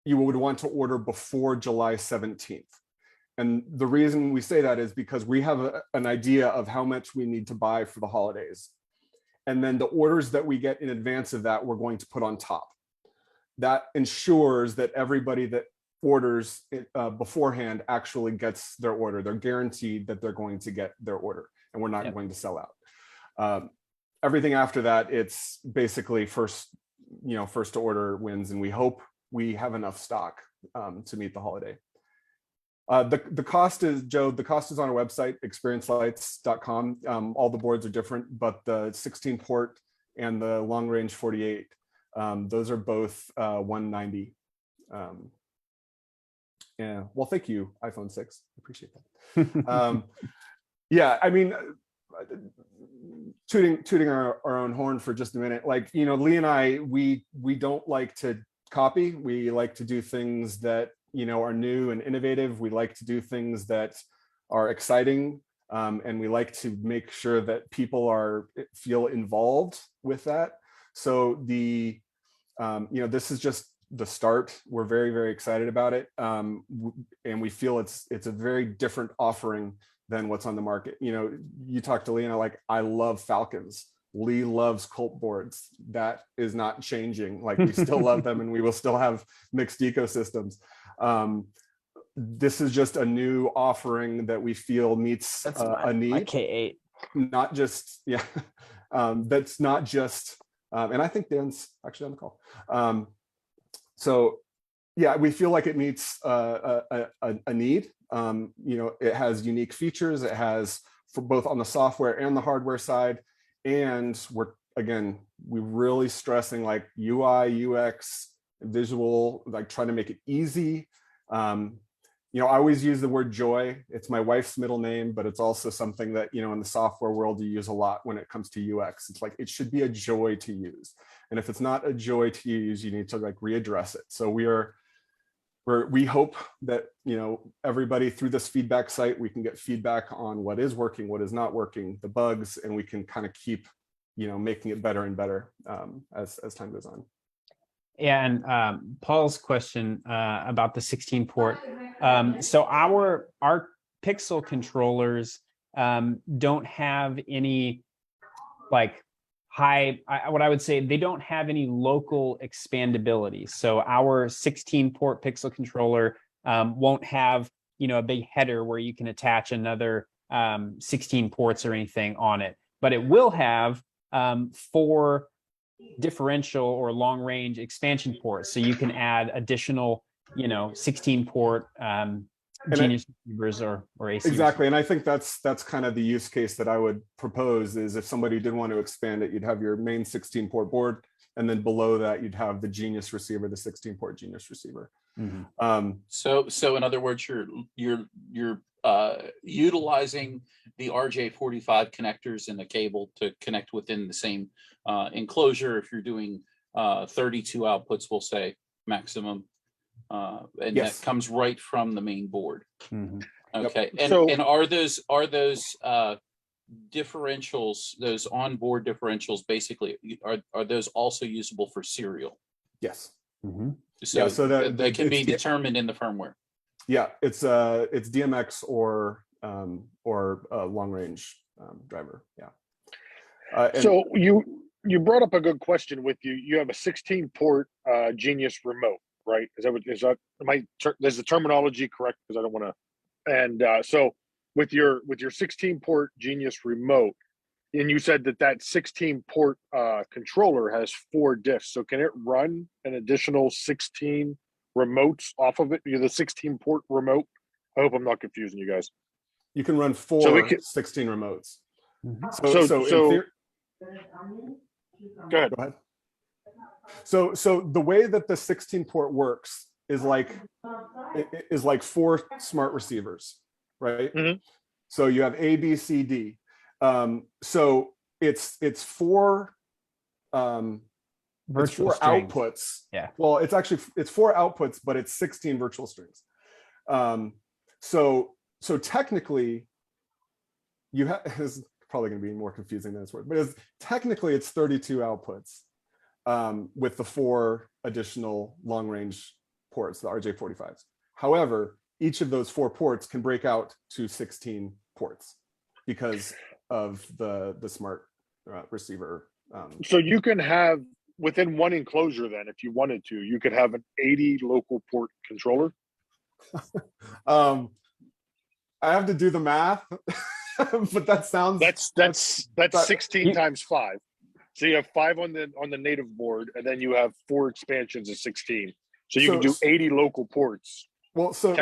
you would want to order before July 17th. And the reason we say that is because we have an idea of how much we need to buy for the holidays. And then the orders that we get in advance of that, we're going to put on top. That ensures that everybody that orders beforehand actually gets their order. They're guaranteed that they're going to get their order, and we're not going to sell out. Everything after that, it's basically first to order wins, and we hope we have enough stock to meet the holiday. The cost is, Joe, the cost is on our website, xlights.com. All the boards are different, but the 16 port and the long range 48, those are both $190. Yeah, well, thank you, iPhone 6. I appreciate that. Yeah, I mean, tooting our own horn for just a minute. Like, Lee and I, we don't like to copy. We like to do things that, are new and innovative. We like to do things that are exciting. And we like to make sure that people feel involved with that. So this is just the start. We're very, very excited about it. And we feel it's a very different offering than what's on the market. You talk to Lena, like, I love Falcons. Lee loves Colt boards. That is not changing. Like, we still love them, and we will still have mixed ecosystems. This is just a new offering that we feel meets a need. My K8. Not just, yeah. That's not just, and I think Dan's actually on the call. So yeah, we feel like it meets a need. It has unique features. It has for both on the software and the hardware side. And we're really stressing like UI, UX, visual, like trying to make it easy. I always use the word joy. It's my wife's middle name, but it's also something that, in the software world, you use a lot when it comes to UX. It's like, it should be a joy to use. And if it's not a joy to use, you need to like readdress it. So we hope that, everybody through this feedback site, we can get feedback on what is working, what is not working, the bugs, and we can kind of keep, making it better and better as time goes on. Yeah, and Paul's question about the 16 port. So our Pixel controllers don't have any like what I would say, they don't have any local expandability. So our 16 port Pixel controller won't have, a big header where you can attach another 16 ports or anything on it, but it will have 4 differential or long range expansion ports. So you can add additional, 16 port Genius receivers or AC. Exactly. And I think that's kind of the use case that I would propose is if somebody did want to expand it, you'd have your main 16 port board. And then below that, you'd have the Genius receiver, the 16 port Genius receiver. Mm-hmm. So in other words, you're utilizing the RJ45 connectors in the cable to connect within the same enclosure. If you're doing 32 outputs, we'll say maximum. and Yes. that comes right from the main board. Mhm. Okay, Yep. and are those differentials, those onboard differentials, basically are those also usable for serial? Yes. Mhm. So, Yeah, so that they can be it's determined in the firmware. Yeah, it's DMX or a long range driver. Yeah. And So you brought up a good question with you. You have a 16 port Genius remote, right? Is the terminology correct? Because I don't want to. And so with your 16 port Genius remote, and you said that 16 port controller has 4 diffs. So can it run an additional 16 remotes off of it? You're the 16 port remote. I hope I'm not confusing you guys. you can run 4 So 16 remotes. Mhm. So in theory, go ahead. go ahead. So the way that the 16 port works is like 4 smart receivers, right? Mhm. So you have A, B, C, D. So it's 4 Virtual it's 4 strings. outputs. Yeah. Well, it's 4 outputs, but it's 16 virtual strings. So technically, you have this is probably going to be more confusing than it's worth, but technically it's 32 outputs with the 4 additional long range ports, the RJ45s. However, each of those 4 ports can break out to 16 ports because of the smart receiver. So you can have within one enclosure, then, if you wanted to, you could have an 80 local port controller. I have to do the math, but that sounds that's 16 times 5. So you have 5 on the native board, and then you have 4 expansions of 16. So you can do 80 local ports. Well, so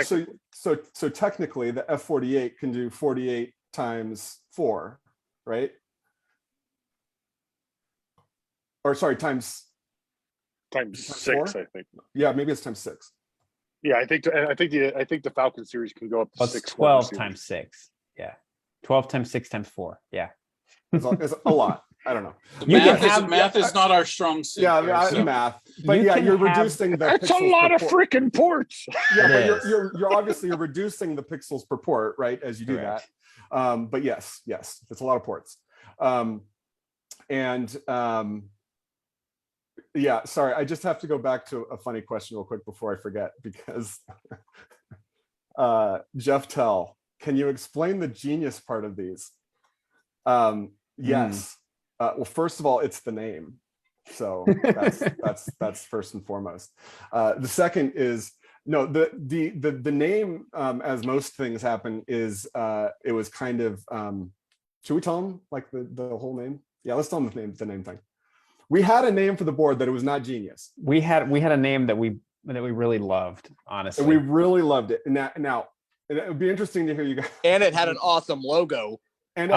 technically the F48 can do 48 times 4, right? Or sorry, times 6, 4? I think. Yeah, maybe it's times 6. Yeah, I think the Falcon series can go up to Well, 6. 12 times 6. Yeah. 12 times 6 times 4. Yeah. It's a lot. I don't know. Math is not our strong suit. Yeah, math. But you're reducing the That's pixels a lot per of port. freaking ports. Yeah, It but is. you're obviously reducing the pixels per port, right? As you do Correct. that. But yes, it's a lot of ports. Yeah, sorry, I just have to go back to a funny question real quick before I forget, because Jeff Tell, can you explain the genius part of these? Yes. Well, first of all, it's the name. So that's first and foremost. The second is no, the name, as most things happen, is it was kind of should we tell them like the whole name? Yeah, let's tell them the name thing. We had a name for the board that it was not Genius. We had a name that we really loved, honestly. We really loved it. Now it would be interesting to hear you guys. And it had an awesome logo. And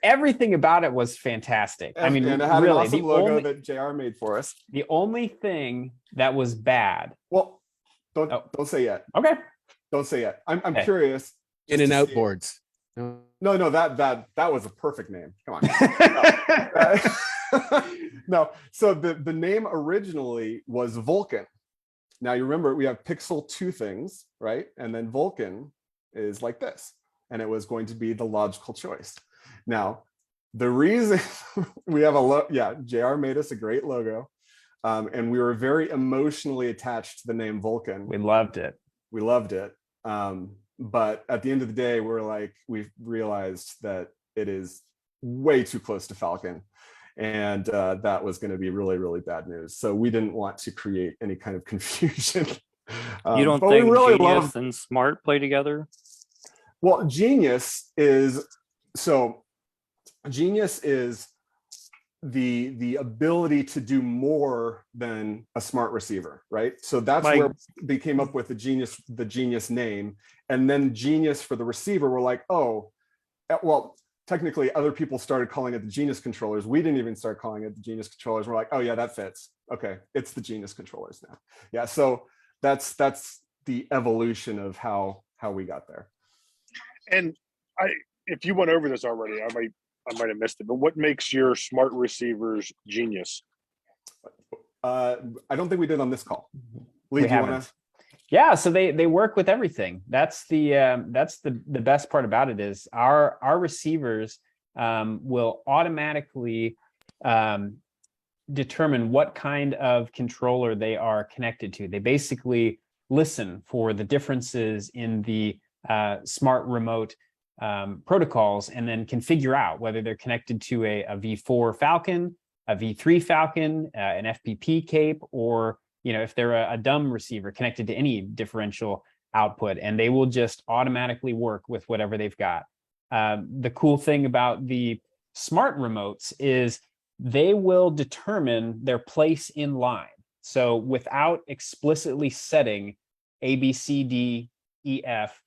everything about it was fantastic. I mean, and it had really, an awesome logo that JR made for us. The only thing that was bad. Well, don't say yet. Okay. Don't say yet. I'm curious. In and out boards. No, that was a perfect name. Come on. No, so the name originally was Vulcan. Now you remember we have Pixel 2 things, right? And then Vulcan is like this. And it was going to be the logical choice. Now, the reason we have JR made us a great logo. And we were very emotionally attached to the name Vulcan. We loved it. But at the end of the day, we realized that it is way too close to Falcon. And that was going to be really, really bad news. So we didn't want to create any kind of confusion. You don't think really Genius and Smart play together? Well, Genius is the ability to do more than a smart receiver, right? So that's where they came up with the Genius name. And then Genius for the receiver, we're like, oh, well, technically other people started calling it the Genius controllers. We didn't even start calling it the Genius controllers. We're like, oh yeah, that fits. Okay, it's the Genius controllers now. Yeah, so that's the evolution of how we got there. And if you went over this already, I might have missed it, but what makes your smart receivers Genius? I don't think we did on this call. Lee, we haven't. Yeah, so they work with everything. That's the best part about it is our receivers will automatically determine what kind of controller they are connected to. They basically listen for the differences in the smart remote protocols and then can figure out whether they're connected to a V4 Falcon, a V3 Falcon, an FPP cape, or if they're a dumb receiver connected to any differential output, and they will just automatically work with whatever they've got. The cool thing about the smart remotes is they will determine their place in line. So without explicitly setting A, B, C, D, E, F,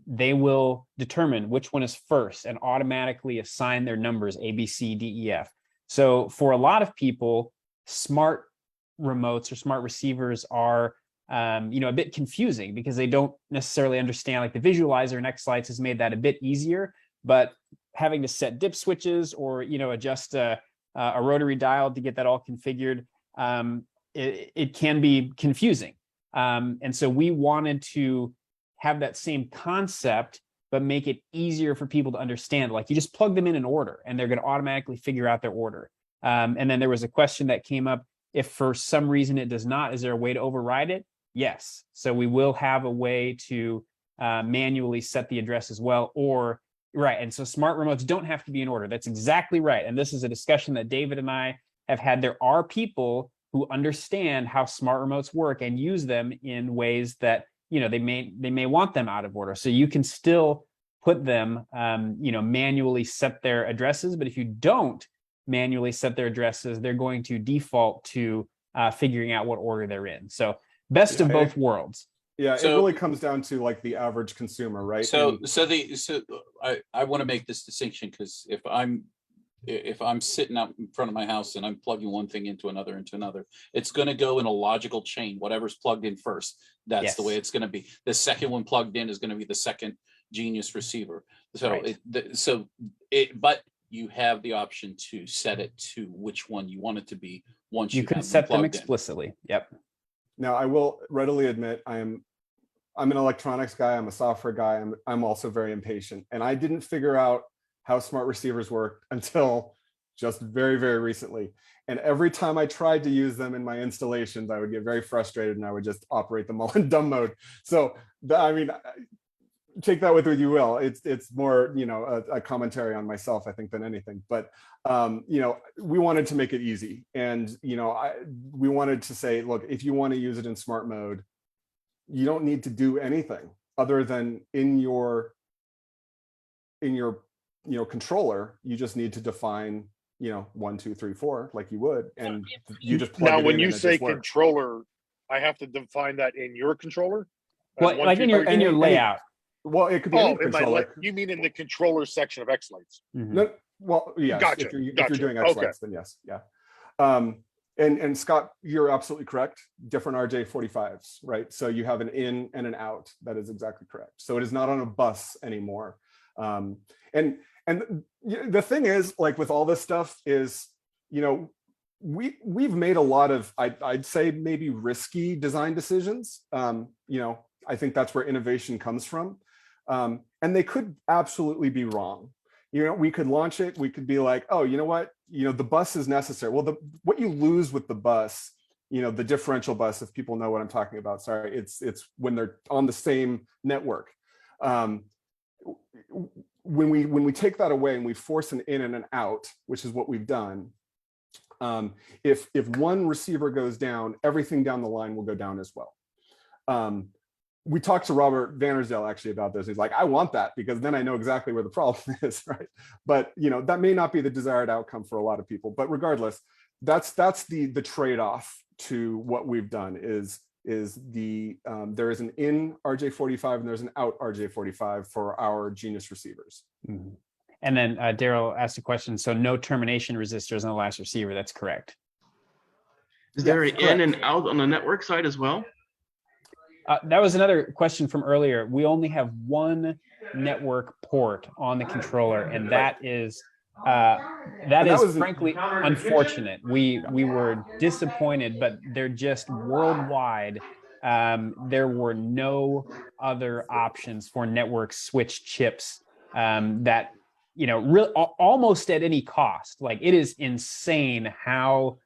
they will determine which one is first and automatically assign their numbers A, B, C, D, E, F. So for a lot of people, smart remotes or smart receivers are a bit confusing because they don't necessarily understand, like the visualizer in xLights has made that a bit easier, but having to set dip switches or adjust a rotary dial to get that all configured, it can be confusing. And so we wanted to have that same concept, but make it easier for people to understand. Like you just plug them in an order and they're going to automatically figure out their order. And then there was a question that came up, if for some reason it does not, is there a way to override it? Yes. So we will have a way to manually set the address as well, right. And so smart remotes don't have to be in order. That's exactly right. And this is a discussion that David and I have had. There are people who understand how smart remotes work and use them in ways that, they may want them out of order. So you can still put them, manually set their addresses. But if you don't manually set their addresses, they're going to default to figuring out what order they're in. So best of both worlds. Yeah, so, it really comes down to like the average consumer, right? So I want to make this distinction, because if I'm sitting out in front of my house and I'm plugging one thing into another, it's going to go in a logical chain. Whatever's plugged in first, that's the way it's going to be. The second one plugged in is going to be the second Genius receiver. So right. But you have the option to set it to which one you want it to be once you can set them explicitly. Yep. Now, I will readily admit I'm an electronics guy. I'm a software guy. I'm also very impatient, and I didn't figure out how smart receivers work until just very, very recently. And every time I tried to use them in my installations, I would get very frustrated and I would just operate them all in dumb mode. So, take that with what you will. It's more, a commentary on myself, I think, than anything. But, we wanted to make it easy. And, we wanted to say, look, if you want to use it in smart mode, you don't need to do anything other than in your controller. You just need to define, 1, 2, 3, 4, like you would, and you just plug it in. Now, when you say controller, I have to define that in your controller. Well, like in your layout. Well, it could be any controller. You mean in the controller section of xLights? Mm-hmm. No, well, yes. Gotcha. If you're doing xLights, then yes, yeah. And Scott, you're absolutely correct. Different RJ45s, right? So you have an in and an out. That is exactly correct. So it is not on a bus anymore. And the thing is, like with all this stuff, is we've made a lot of I'd say maybe risky design decisions. I think that's where innovation comes from. And they could absolutely be wrong. We could launch it. We could be like, oh, you know what? The bus is necessary. Well, what you lose with the bus, the differential bus, if people know what I'm talking about, sorry, it's when they're on the same network. When we take that away and we force an in and an out, which is what we've done, if one receiver goes down, everything down the line will go down as well. We talked to Robert Vandersdale actually about this. He's like, I want that because then I know exactly where the problem is, right? But that may not be the desired outcome for a lot of people. But regardless, that's the trade-off to what we've done is there is an in RJ45 and there's an out RJ45 for our Genius receivers. Mm-hmm. And then Daryl asked a question. So no termination resistors on the last receiver. That's correct. Is there an in and out on the network side as well? That was another question from earlier. We only have one network port on the controller, and that is frankly unfortunate. We were disappointed, but they're just worldwide there were no other options for network switch chips that, almost at any cost. Like, it is insane how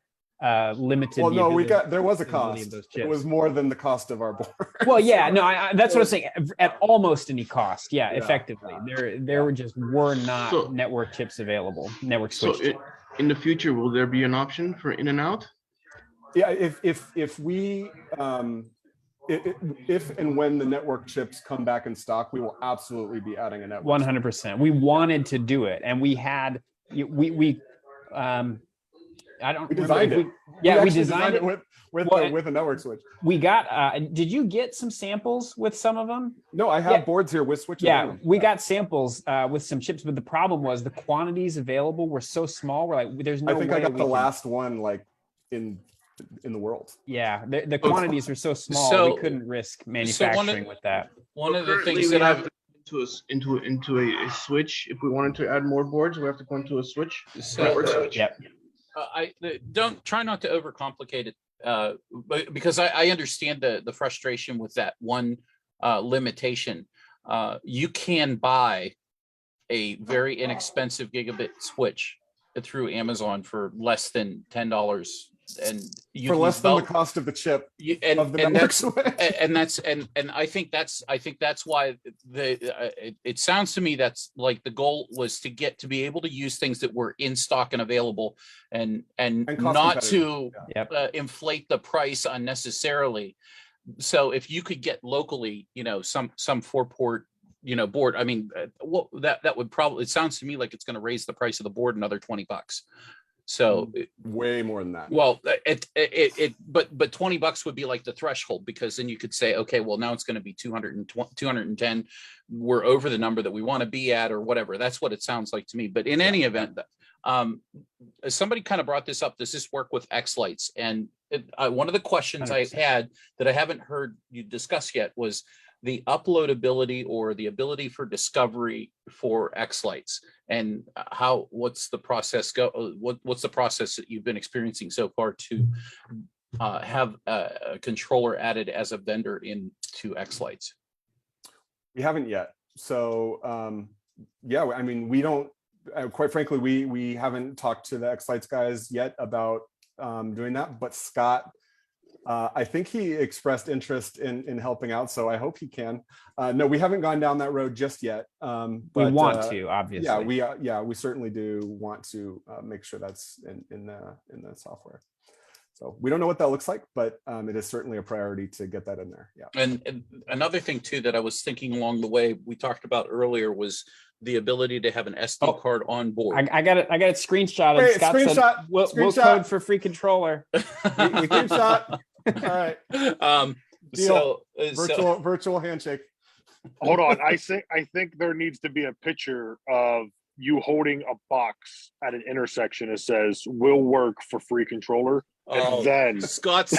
limited. Well, no, there was a cost. It was more than the cost of our board. Well, yeah, no, that's what I'm saying. At almost any cost, yeah. Effectively, there were not network chips available. Network switch. So in the future, will there be an option for in and out? Yeah, if we if and when the network chips come back in stock, we will absolutely be adding a network. 100%. We wanted to do it, and we had we I don't. We designed it. We designed it with a network switch. We got. Did you get some samples with some of them? No, I have boards here with switches. Yeah, we got samples with some chips, but the problem was the quantities available were so small. We're like, there's no. I think I got the last one like in the world. Yeah, the quantities were so small, so we couldn't risk manufacturing with that. One of the things that I've into a switch. If we wanted to add more boards, we have to go into a switch. Network switch. Yep. I don't try not to overcomplicate it, but because I understand the frustration with that one limitation. You can buy a very inexpensive gigabit switch through Amazon for less than $10, and for less than the cost of the chip of the network switch. And I think that's why it sounds to me that's like the goal was to get to be able to use things that were in stock and available, and not to inflate the price unnecessarily. So if you could get locally, some 4-port board, I mean, that would probably, it sounds to me like it's going to raise the price of the board another $20. So way more than that. Well, but $20 would be like the threshold, because then you could say, okay, well, now it's going to be 210. We're over the number that we want to be at, or whatever. That's what it sounds like to me. But in any event, somebody kind of brought this up. Does this work with xLights? And one of the questions 100%. I had that I haven't heard you discuss yet was the uploadability or the ability for discovery for xLights, and what's the process what's the process that you've been experiencing so far to have a controller added as a vendor into xLights? We haven't yet. So yeah, I mean, we don't, quite frankly, we haven't talked to the xLights guys yet about doing that, but Scott, I think he expressed interest in helping out, so I hope he can. No, we haven't gone down that road just yet. But, we want to, obviously. Yeah, we certainly do want to make sure that's in the software. So we don't know what that looks like, but it is certainly a priority to get that in there. Yeah. And another thing too that I was thinking along the way we talked about earlier was the ability to have an SD card on board. I got it screenshotted. Wait, Scott screenshot. Said, we'll code for free controller. Screenshot. All right. Virtual handshake. Hold on. I think there needs to be a picture of you holding a box at an intersection that says "will work for free controller." And then Scott's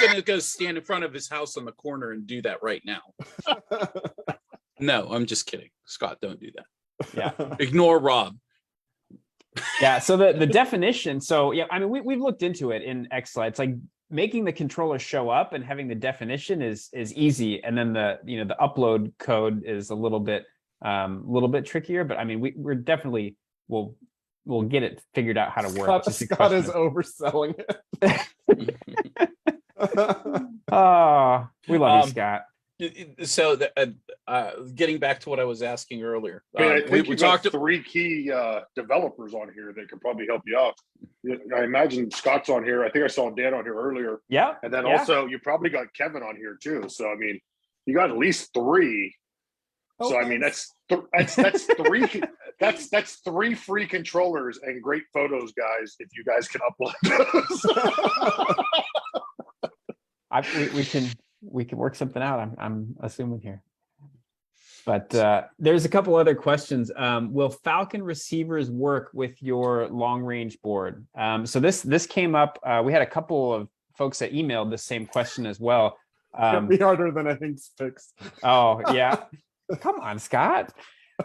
gonna go stand in front of his house on the corner and do that right now. No, I'm just kidding. Scott, don't do that. Yeah. Ignore Rob. Yeah. So the definition. So yeah, I mean, we've looked into it in xLights. Like making the controller show up and having the definition is easy, and then the upload code is a little bit trickier. But I mean, we're definitely we'll get it figured out how to work. Scott is overselling it. Oh, we love you, Scott. So getting back to what I was asking earlier, I think we talked to 3 key developers on here that could probably help you out. I imagine Scott's on here. I think I saw Dan on here earlier. Yeah. And then also you probably got Kevin on here too. So I mean, you got at least 3. So I mean, that's 3. That's 3 free controllers and great photos, guys. If you guys can upload those. We can work something out. I'm assuming here, but there's a couple other questions. Will Falcon receivers work with your long range board? So this came up. We had a couple of folks that emailed the same question as well. It'll be harder than I think fixed. Oh yeah, come on, Scott.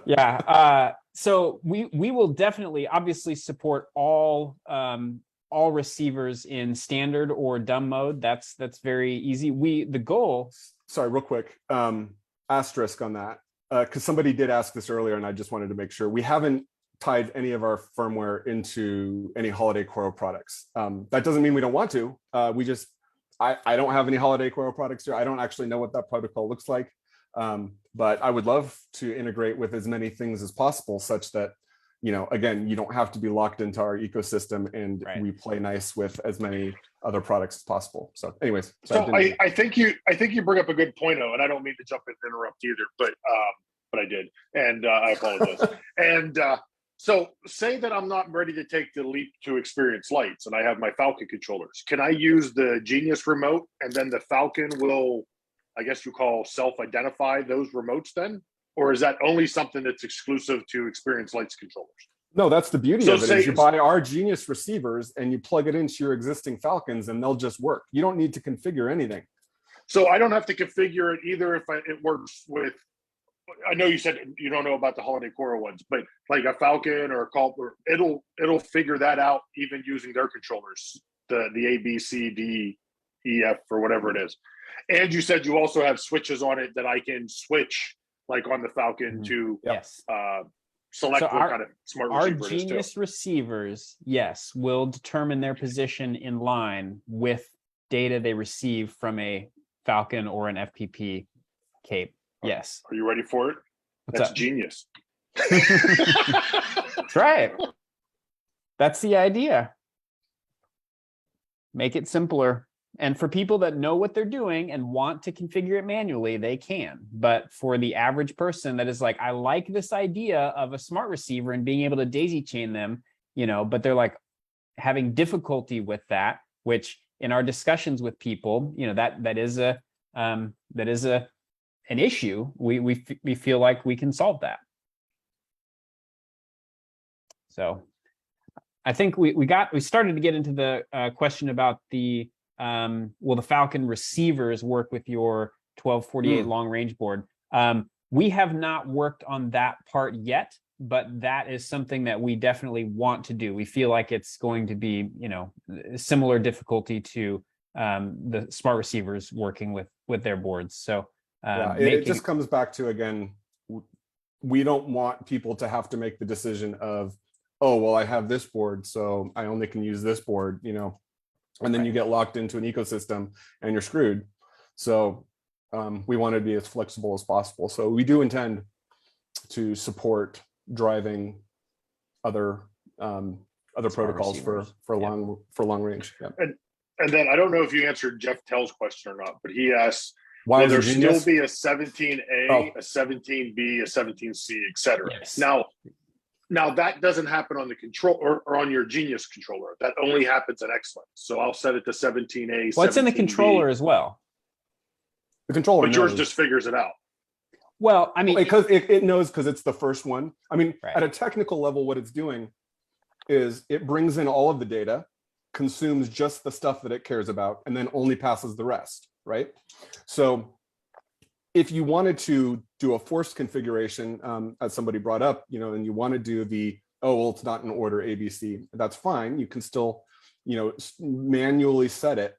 Yeah. So we will definitely, obviously, support all all receivers in standard or dumb mode. That's very easy. The goal. Sorry, real quick, asterisk on that, because somebody did ask this earlier, and I just wanted to make sure we haven't tied any of our firmware into any Holiday Coro products. That doesn't mean we don't want to. I don't have any Holiday Coro products here. I don't actually know what that protocol looks like, but I would love to integrate with as many things as possible, such that, you know, again, you don't have to be locked into our ecosystem, and we play nice with as many other products as possible. So anyways, I think you bring up a good point, though, and I don't mean to jump in and interrupt either, but I did, and I apologize. And so say that I'm not ready to take the leap to experience lights, and I have my Falcon controllers. Can I use the Genius remote, and then the Falcon will, I guess you call, self-identify those remotes then? Or is that only something that's exclusive to Experience Lights controllers? No, that's the beauty of it. Is you buy our Genius receivers and you plug it into your existing Falcons, and they'll just work. You don't need to configure anything. So I don't have to configure it either if it works with. I know you said you don't know about the Holiday Coro ones, but like a Falcon or a Culper, it'll figure that out even using their controllers, the A, B, C, D, E, F, or whatever it is. And you said you also have switches on it that I can switch, like on the Falcon, to select what kind of smart receiver it is. Our Genius receivers, yes, will determine their position in line with data they receive from a Falcon or an FPP cape. Yes. Are you ready for it? That's genius. That's right. That's the idea. Make it simpler. And for people that know what they're doing and want to configure it manually, they can. But for the average person that is like, I like this idea of a smart receiver and being able to daisy chain them, you know, but they're like having difficulty with that, which in our discussions with people, you know, that is an issue. We feel like we can solve that. So I think we started to get into the question about the will the Falcon receivers work with your 1248 long range board? We have not worked on that part yet, but that is something that we definitely want to do. We feel like it's going to be, you know, similar difficulty to the smart receivers working with their boards. So it just comes back to, again, we don't want people to have to make the decision of, oh, well, I have this board, so I only can use this board, you know, and then you get locked into an ecosystem and you're screwed. So we want to be as flexible as possible. So we do intend to support driving other protocols for long range. Yeah. And then I don't know if you answered Jeff Tell's question or not, but he asked, why will there still be a 17A, a 17B, a 17C, et cetera? Yes. Now that doesn't happen on the control or on your Genius controller. That only happens at xLights. So I'll set it to 17A. Well, it's in the controller as well. The controller, but yours just figures it out. Well, I mean, because it knows, because it's the first one. I mean, at a technical level, what it's doing is it brings in all of the data, consumes just the stuff that it cares about, and then only passes the rest, right? So if you wanted to do a forced configuration, as somebody brought up, you know, and you want to do the, oh, well, it's not in order ABC, that's fine. You can still, you know, manually set it.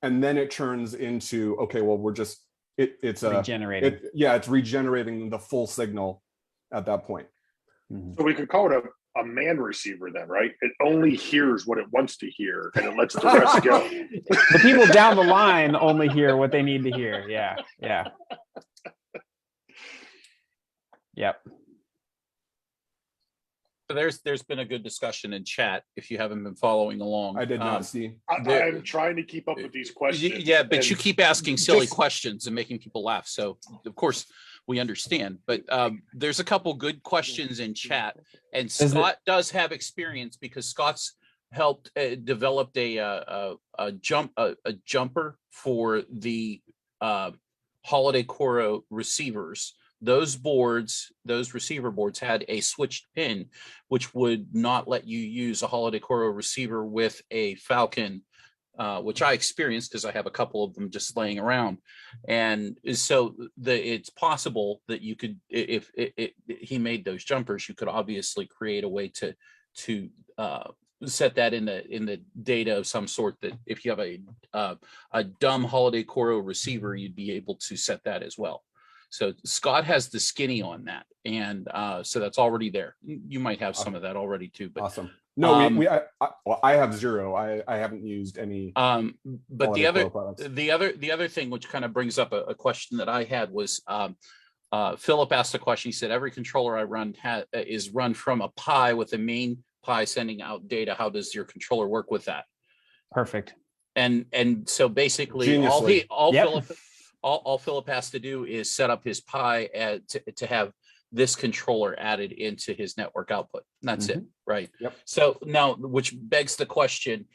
And then it turns into, okay, well, we're just, it's regenerating. It's regenerating the full signal at that point. So we could call it a man receiver then, right? It only hears what it wants to hear and it lets the rest go. The people down the line only hear what they need to hear. Yeah. Yep. So there's been a good discussion in chat. If you haven't been following along, I did not see. I'm trying to keep up with these questions. Yeah, but you keep asking silly questions and making people laugh. So of course we understand. But there's a couple good questions in chat, and Scott does have experience because Scott's helped developed a jumper for the Holiday Coro receivers. Those receiver boards had a switched pin, which would not let you use a Holiday Coro receiver with a Falcon, which I experienced because I have a couple of them just laying around. And so it's possible that you could, if he made those jumpers, you could obviously create a way to set that in the data of some sort, that if you have a dumb holiday Coro receiver, you'd be able to set that as well. So Scott has the skinny on that, and so that's already there. You might have some of that already too. But awesome. No, I have zero. I haven't used any. But the other thing, which kind of brings up a question that I had, was Philip asked a question. He said, every controller I run is run from a Pi with a main Pi sending out data. How does your controller work with that? Perfect. And so basically, Geniusly. all Philip has to do is set up his Pi to have this controller added into his network output. And that's it, right? Yep. So now, which begs the question,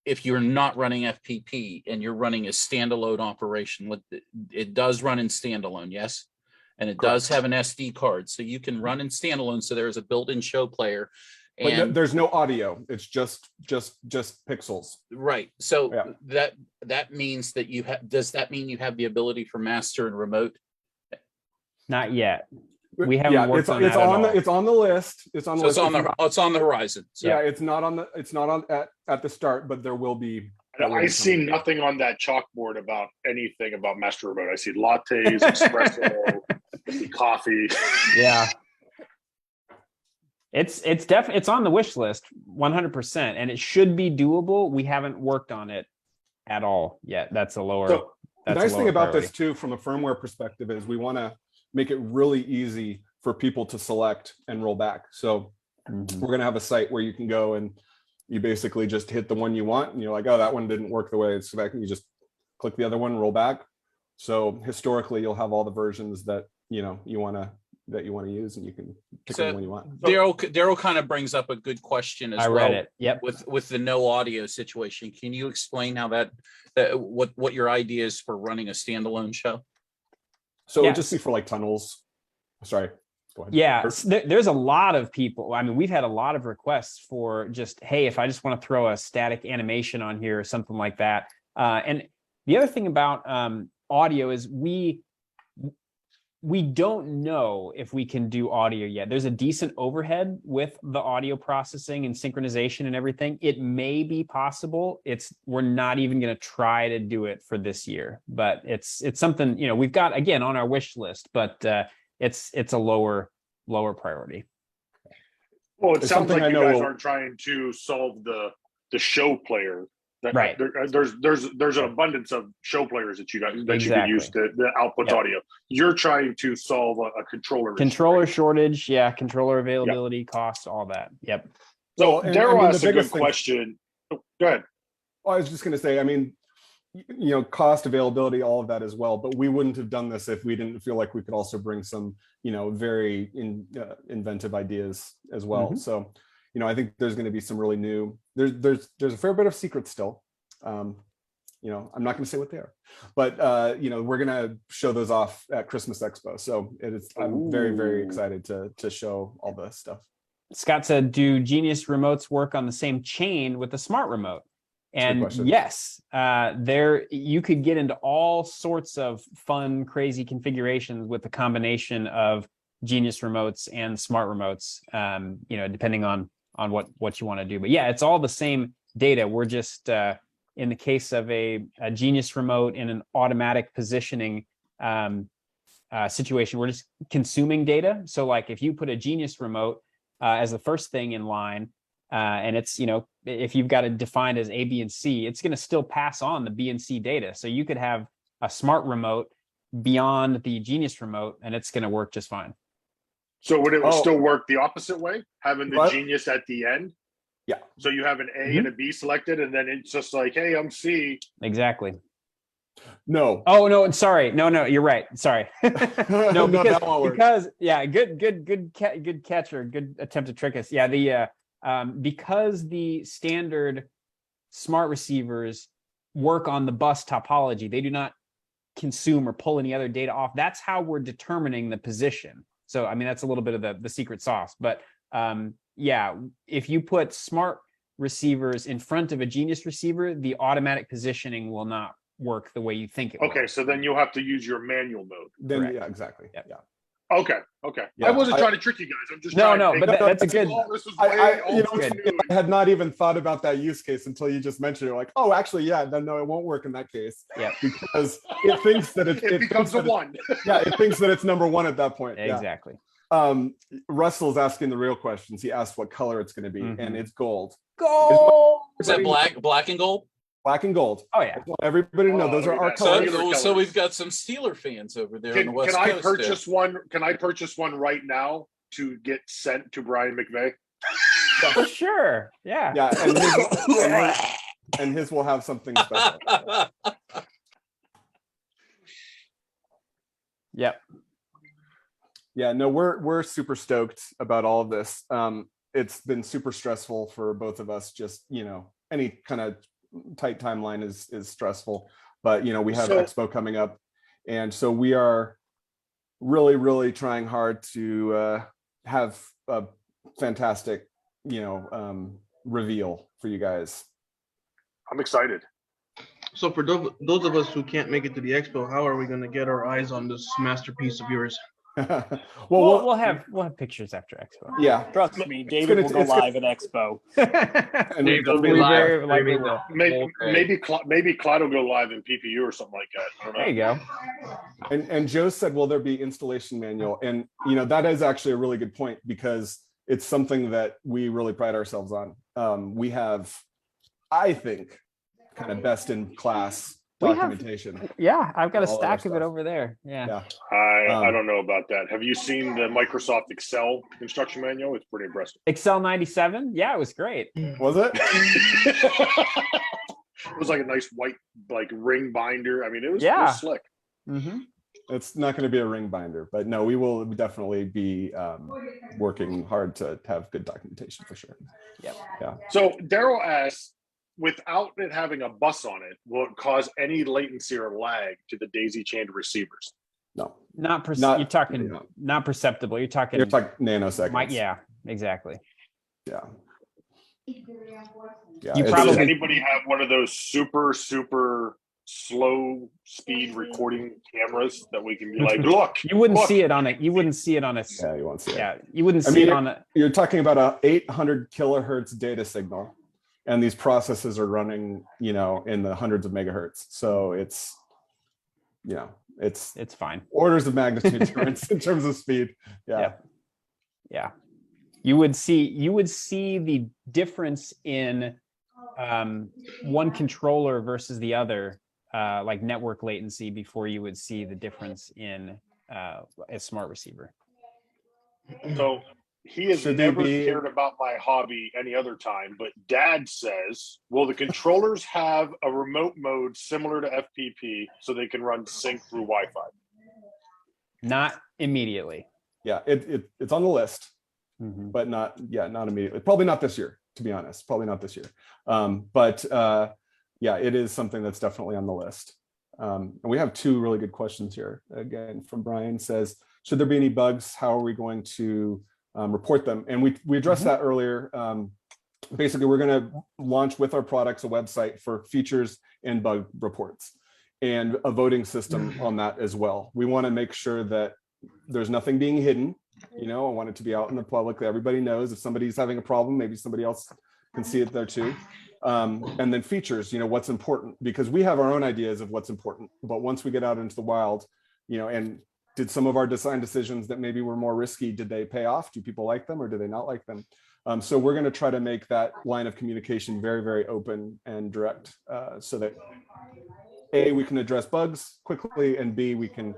if you're not running FPP and you're running a standalone operation, it does run in standalone, yes? And it does have an SD card, so you can run in standalone. So there is a built-in show player. But there's no audio. It's just pixels. Right. So that means that does that mean you have the ability for master and remote? Not yet. We haven't worked on that it's at on all. It's on the list. It's on the list. It's on the horizon. So. Yeah, it's not on at the start, but there will be. I see nothing on that chalkboard about anything about master remote. I see lattes, espresso, I see coffee. Yeah. It's on the wish list 100%, and it should be doable. We haven't worked on it at all yet. That's a lower. So the nice thing about priority. this too, from a firmware perspective, is we want to make it really easy for people to select and roll back. So we're going to have a site where you can go and you basically just hit the one you want, and you're like, oh, that one didn't work the way it's expected. You just click the other one, roll back. So historically, you'll have all the versions that you want to use, and you can pick the one you want. Daryl kind of brings up a good question as well. I read it. Yep. With the no audio situation, can you explain how that what your idea is for running a standalone show? So it would just be for like tunnels. Sorry. Go ahead. Yeah, there's a lot of people. I mean, we've had a lot of requests for just, hey, if I just want to throw a static animation on here or something like that. And the other thing about audio is we don't know if we can do audio yet. There's a decent overhead with the audio processing and synchronization and everything. It may be possible. We're not even going to try to do it for this year, but it's something, we've got, again, on our wish list, but it's a lower priority. Well, it sounds like you guys aren't trying to solve the show player. Right. There's an abundance of show players that you could use to output audio. You're trying to solve a controller shortage. Yeah, controller availability, costs, all that. Yep. So Daryl asked a good question. Go ahead. Well, I was just going to say, I mean, cost, availability, all of that as well. But we wouldn't have done this if we didn't feel like we could also bring some, very inventive ideas as well. So, I think there's going to be some really new. There's a fair bit of secrets still. I'm not going to say what they are, but we're going to show those off at Christmas Expo. So I'm very, very excited to show all the stuff. Scott said, "Do Genius remotes work on the same chain with the smart remote?" And yes, you could get into all sorts of fun, crazy configurations with the combination of Genius remotes and smart remotes. Depending on what you want to do. But yeah, it's all the same data. We're just in the case of a Genius remote in an automatic positioning situation, we're just consuming data. So like if you put a Genius remote as the first thing in line, and it's, if you've got it defined as A, B, and C, it's going to still pass on the B and C data. So you could have a smart remote beyond the Genius remote, and it's going to work just fine. So would it still work the opposite way, having the Genius at the end? Yeah. So you have an A and a B selected, and then it's just like, hey, I'm C. Exactly. No. Oh no, sorry. No, you're right. Sorry. No, because yeah, good catcher, good attempt to trick us. Yeah, because the standard smart receivers work on the bus topology, they do not consume or pull any other data off. That's how we're determining the position. So, I mean, that's a little bit of the secret sauce. But if you put smart receivers in front of a Genius receiver, the automatic positioning will not work the way you think it will. Okay, so then you'll have to use your manual mode. Then, yeah, exactly. Yep. Yeah. Okay. Okay. Yeah, I wasn't trying to trick you guys. I'm just No, trying no, to but that's a good. This was I had not even thought about that use case until you just mentioned it. Like, oh, actually, yeah, no, it won't work in that case. Yeah, because it thinks that it becomes a one. It thinks that it's number one at that point. Exactly. Yeah. Russell's asking the real questions. He asked what color it's going to be, and it's gold. Gold. Is that black and gold? Black and gold. Oh yeah. Everybody know those are our colors. So we've got some Steeler fans over there on the West Coast. Can I purchase one? Can I purchase one right now to get sent to Brian McVeigh? For sure. Yeah. Yeah, and his will have something special. Yep. Yeah, no, we're super stoked about all of this. It's been super stressful for both of us. Just, any kind of tight timeline is stressful, but we have Expo coming up, and so we are really, really trying hard to have a fantastic, reveal for you guys. I'm excited. So for those of us who can't make it to the expo, how are we going to get our eyes on this masterpiece of yours? well, we'll have pictures after Expo. Yeah, trust me, David will go live at Expo. And David will be live. Maybe Clyde will go live in PPU or something like that. I don't know. There you go. And Joe said, will there be installation manual? And that is actually a really good point, because it's something that we really pride ourselves on. We have, I think, kind of best in class documentation. I've got a stack of it over there. Yeah. I don't know about that. Have you seen the Microsoft Excel instruction manual? It's pretty impressive. Excel 97? Yeah, it was great. Was it? It was like a nice white ring binder. I mean, it was slick. Mm-hmm. It's not going to be a ring binder, but no, we will definitely be working hard to have good documentation for sure. Yep. Yeah. So Daryl asks, without it having a bus on it, will it cause any latency or lag to the daisy-chained receivers? No. You're talking not perceptible. You're talking nanoseconds. Yeah, exactly. Yeah. Does anybody have one of those super slow speed recording cameras that we can be like, look? You wouldn't see it on it. You wouldn't see it on a. Yeah, you won't see it. Yeah, you wouldn't see it on it. You're talking about a 800 kilohertz data signal, and these processes are running, in the hundreds of megahertz. So it's fine. Orders of magnitude difference in terms of speed. Yeah. You would see the difference in one controller versus the other, like network latency, before you would see the difference in a smart receiver. So he has never cared about my hobby any other time, but Dad says, will the controllers have a remote mode similar to FPP so they can run sync through Wi-Fi? Not immediately. Yeah, it's on the list, but not immediately. Probably not this year, to be honest. Probably not this year. But it is something that's definitely on the list. And we have two really good questions here. Again, from Brian says, should there be any bugs? How are we going to report them? And we addressed that earlier. Basically, we're going to launch with our products a website for features and bug reports, and a voting system on that as well. We want to make sure that there's nothing being hidden. I want it to be out in the public, that everybody knows if somebody's having a problem, maybe somebody else can see it there too. And then features, what's important, because we have our own ideas of what's important. But once we get out into the wild, and did some of our design decisions that maybe were more risky, did they pay off? Do people like them or do they not like them? So we're going to try to make that line of communication very, very open and direct, so that A, we can address bugs quickly, and B, we can,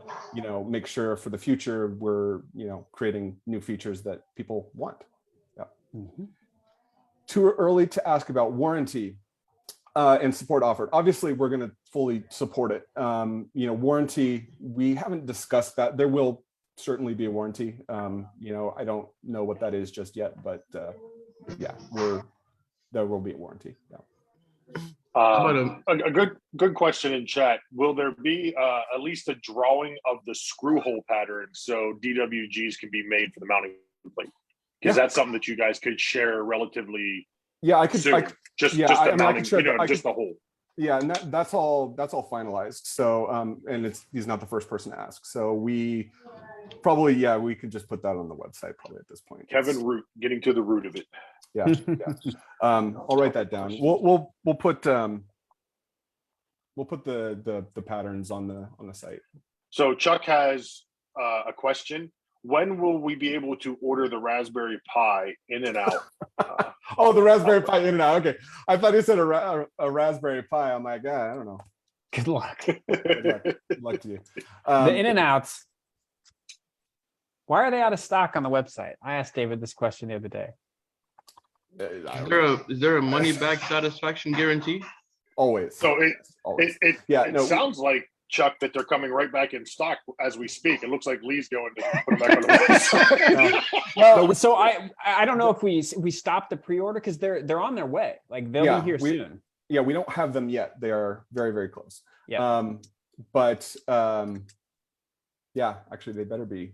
make sure for the future we're, creating new features that people want. Yeah. Too early to ask about warranty and support offered. Obviously, we're going to fully support it. Warranty, we haven't discussed that. There will certainly be a warranty. I don't know what that is just yet, but there will be a warranty. Yeah. A good question in chat. Will there be at least a drawing of the screw hole pattern so DWGs can be made for the mounting plate? Because that's something that you guys could share relatively. Yeah, I could. Soon. Just the mounting, just the hole. Yeah, and that's all finalized. So and he's not the first person to ask. So we probably, we could just put that on the website probably at this point. Kevin Root, getting to the root of it. Yeah. I'll write that down. We'll put the patterns on the site. So Chuck has a question. When will we be able to order the Raspberry Pi in and out? Oh, the Raspberry Pi in and out. Okay, I thought you said a Raspberry Pi. I'm like, I don't know. Good luck. Good luck to you. The in and outs. Why are they out of stock on the website? I asked David this question the other day. Is there a money back satisfaction guarantee? Always. So Always. it sounds like, Chuck, that they're coming right back in stock as we speak. It looks like Lee's going to put them back on the website. Well, so I don't know if we stopped the pre-order because they're on their way. Like they'll be here soon. Yeah, we don't have them yet. They are very, very close. Yeah. Actually they better be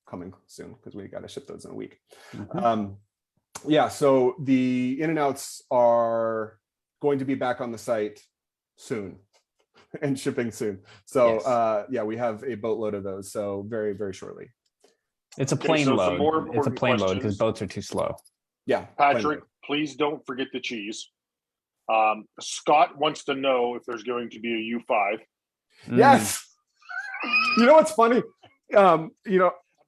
coming soon because we got to ship those in a week. Mm-hmm. So the in and outs are going to be back on the site soon and shipping soon. So yes. We have a boatload of those. So very, very shortly. It's a plane load. It's a plane load because boats are too slow. Yeah. Patrick, please don't forget the cheese. Scott wants to know if there's going to be a U5. Yes. You know what's funny?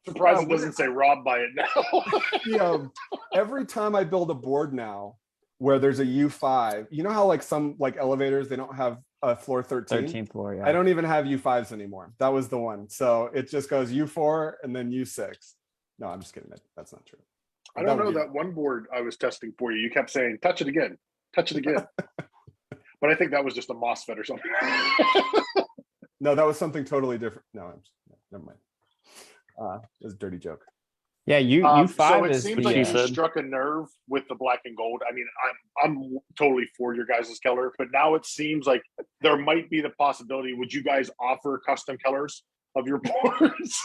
Surprised it doesn't say Rob by it now. Every time I build a board now where there's a U5, you know how like some like elevators, they don't have a floor 13? 13th floor, yeah. I don't even have U5s anymore. That was the one. So it just goes U4 and then U6. No, I'm just kidding. That's not true. I don't know that one board I was testing for you. You kept saying, touch it again. Touch it again. But I think that was just a MOSFET or something. No, that was something totally different. No, never mind. It was a dirty joke. Yeah, U5 so it is seems like you struck a nerve with the black and gold. I mean, I'm totally for your guys' color, but now it seems like there might be the possibility. Would you guys offer custom colors of your boards?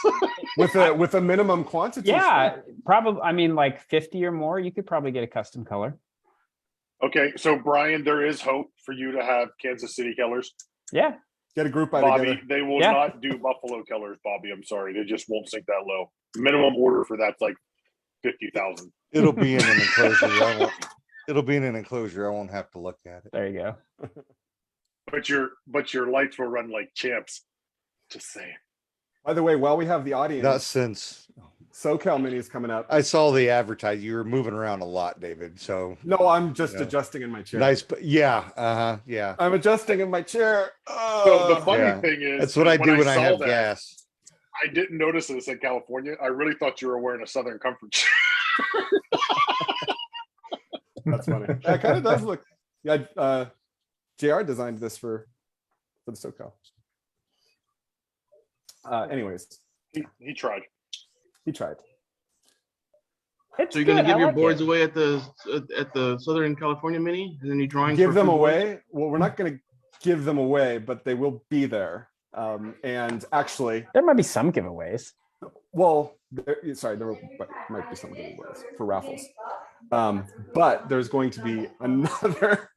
with a minimum quantity? Yeah, probably. I mean, like 50 or more, you could probably get a custom color. Okay, so Brian, there is hope for you to have Kansas City colors. Yeah. Get a group by Bobby, together. they will not do Buffalo colors, Bobby. I'm sorry. They just won't sink that low. Minimum order for that's like 50,000. It'll be in an enclosure. It'll be in an enclosure. I won't have to look at it. There you go. But your lights will run like champs. Just saying. By the way, while we have the audience, not since SoCal Mini is coming up. I saw the advertising. You were moving around a lot, David. So no, I'm just adjusting in my chair. Nice, but yeah. I'm adjusting in my chair. So the funny thing is, that's what I do when I have gas. I didn't notice this in California. I really thought you were wearing a Southern Comfort chair. That's funny. That kind of does look. Yeah, JR designed this for the SoCal. Anyways, he tried. He tried. So you're going to give your boards away at the Southern California Mini, and then you drawing give them away. Well, we're not going to give them away, but they will be there. And actually, there might be some giveaways. Well, there might be some giveaways for raffles. But there's going to be another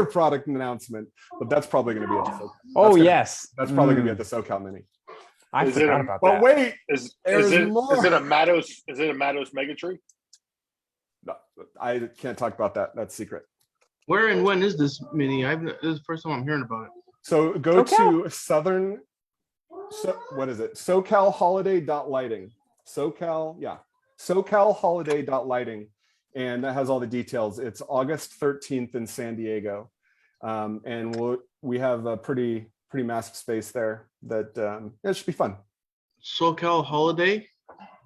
product announcement, but that's probably going to be at the SoCal. That's probably going to be at the SoCal Mini. I forgot about that. But wait, is it a Matos Megatree? No, I can't talk about that. That's secret. Where and when is this Mini? This is the first time I'm hearing about it. So go to what is it? SoCalHoliday.lighting. SoCalHoliday.lighting. And that has all the details. It's August 13th in San Diego. And we have a pretty massive space there that it should be fun. SoCal Holiday?